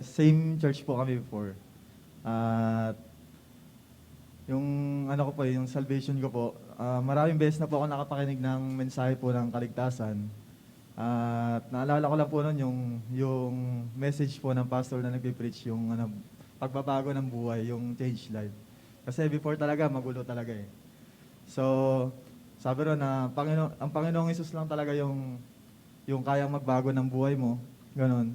Same church po kami before. At yung ano ko po, yung salvation ko po, maraming beses na po ako nakapakinig ng mensahe po ng kaligtasan. At naalala ko lang po nun yung message po ng pastor na nagpipreach, yung pagbabago ng buhay, yung change life. Kasi before talaga, magulo talaga eh. So, sabi ron na ang Panginoong Hesus lang talaga yung kayang magbago ng buhay mo. Ganon.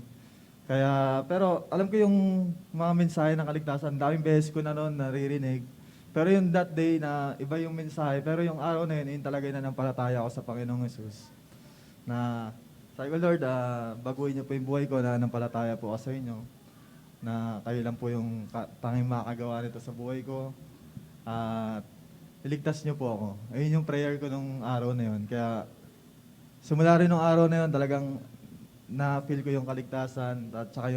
Kaya, pero alam ko yung mga mensahe ng kaligtasan, daming beses ko na noon naririnig. Pero yung that day na iba yung mensahe, pero yung araw na yun talaga nananampalataya ako sa Panginoong Hesus. Na, sabi ko, Lord, baguhin niyo po yung buhay ko, nananampalataya po ako sa inyo. Na kayo lang po yung tanging makagawa nito sa buhay ko. At iligtas niyo po ako. Ayun yung prayer ko nung araw na yun. Kaya, simula rin nung araw na yun, talagang na-feel ko yung kaligtasan at saka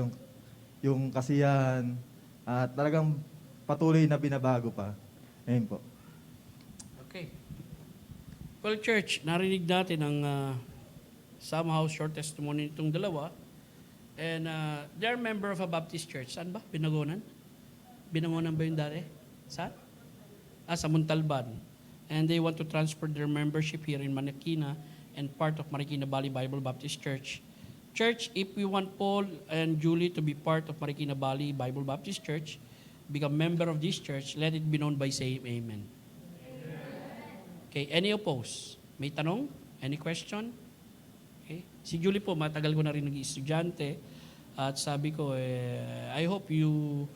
yung kasiyahan at talagang patuloy na binabago pa. Ayun po. Okay. Well, church, narinig natin ang somehow short testimony nitong dalawa. And they're member of a Baptist church. Saan ba? Binagonan? Binagonan ba yung dati? Saan? Sa Montalban. And they want to transfer their membership here in Marikina and part of Marikina Valley Bible Baptist Church. Church, if we want Paul and Julie to be part of Marikina Valley Bible Baptist Church, become member of this church, let it be known by saying amen. Okay, any oppose? May tanong? Any question? Okay. Si Julie po, matagal ko na rin nag-estudyante at sabi ko, I hope you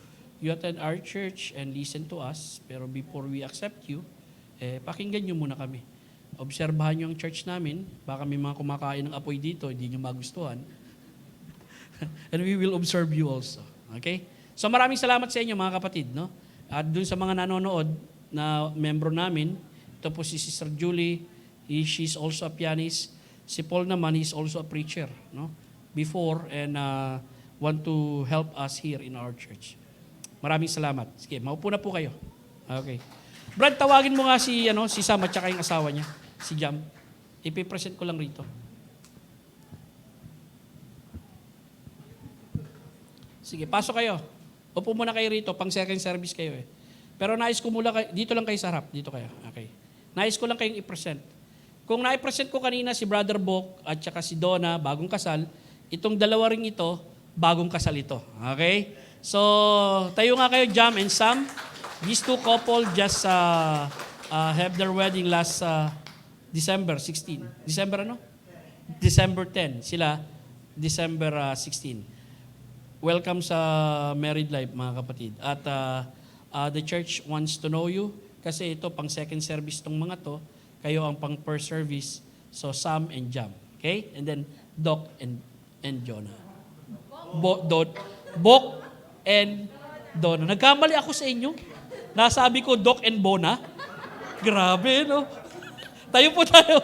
attend our church and listen to us, pero before we accept you, pakinggan nyo muna kami. Obserbahan nyo ang church namin, baka may mga kumakain ng apoy dito, hindi nyo magustuhan. And we will observe you also. Okay? So maraming salamat sa inyo mga kapatid. No? At dun sa mga nanonood na membro namin, ito po si Sister Julie, she's also a pianist. Si Paul naman, he's also a preacher. No? Before and want to help us here in our church. Maraming salamat. Sige, maupo na po kayo. Okay. Brad, tawagin mo nga si Sam at saka yung asawa niya, si Jam. Ipipresent ko lang rito. Sige, pasok kayo. Upo muna kayo rito, pang second service kayo eh. Pero nais ko mula kayo, dito lang kayo sa harap, dito kayo. Okay. Nais ko lang kayong i-present. Kung na-present ko kanina si Brother Bok at saka si Donna, bagong kasal, itong dalawa ring ito, bagong kasal ito. Okay? So, tayo nga kayo, Jam and Sam. These two couple just have their wedding last December 16. December ano? December 10. Sila, December 16. Welcome sa married life, mga kapatid. At the church wants to know you kasi ito, pang second service tong mga to. Kayo ang pang first service. So, Sam and Jam. Okay? And then, Doc and Jonah. Bok and Donna. Nagkamali ako sa inyo. Nasabi ko Doc and Bona. Grabe, no? Tayo po tayo.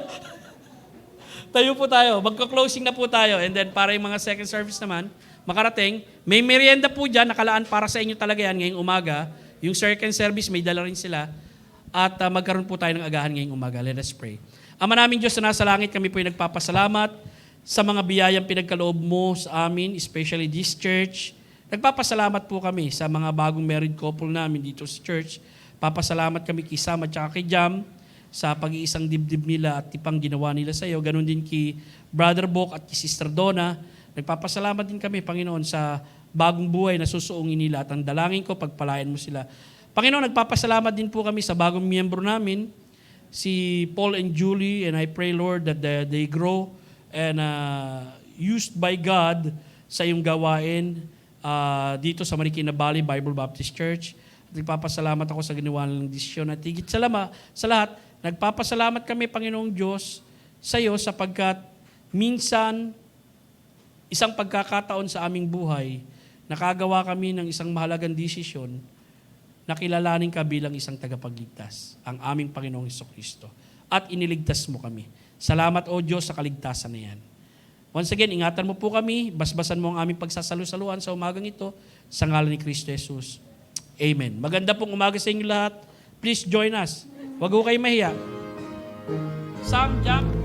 Tayo po tayo. Magka-closing na po tayo. And then para yung mga second service naman, makarating, may merienda po dyan, nakalaan para sa inyo talaga yan ngayong umaga. Yung second service, may dala rin sila. At magkaroon po tayo ng agahan ngayong umaga. Let us pray. Ama naming Diyos na nasa langit, kami po yung nagpapasalamat sa mga biyayang pinagkaloob mo sa amin, especially this church. Nagpapasalamat po kami sa mga bagong married couple namin dito sa church. Papasalamat kami kay Sam at saka kay Jam sa pag-iisang dibdib nila at tipang ginawa nila sa iyo. Ganon din kay Brother Bok at kay Sister Donna. Nagpapasalamat din kami, Panginoon, sa bagong buhay na susuungin nila. At ang dalangin ko, pagpalayan mo sila. Panginoon, nagpapasalamat din po kami sa bagong miyembro namin, si Paul and Julie, and I pray, Lord, that they grow and used by God sa iyong gawain dito sa Marikina Valley Bible Baptist Church. Nagpapasalamat ako sa ginawa ng desisyon at higit sa lahat, nagpapasalamat kami, Panginoong Diyos, sa iyo sapagkat minsan, isang pagkakataon sa aming buhay, nakagawa kami ng isang mahalagang desisyon na kilalanin ka bilang isang tagapagligtas, ang aming Panginoong Hesukristo. At iniligtas mo kami. Salamat, O Diyos, sa kaligtasan na yan. Once again, ingatan mo po kami, basbasan mo ang aming pagsasalu-saluhan sa umagang ito, sa ngalan ni Kristo Jesus. Amen. Maganda pong umaga sa inyo lahat. Please join us. Huwag ko kayo mahiya. Sam, jump.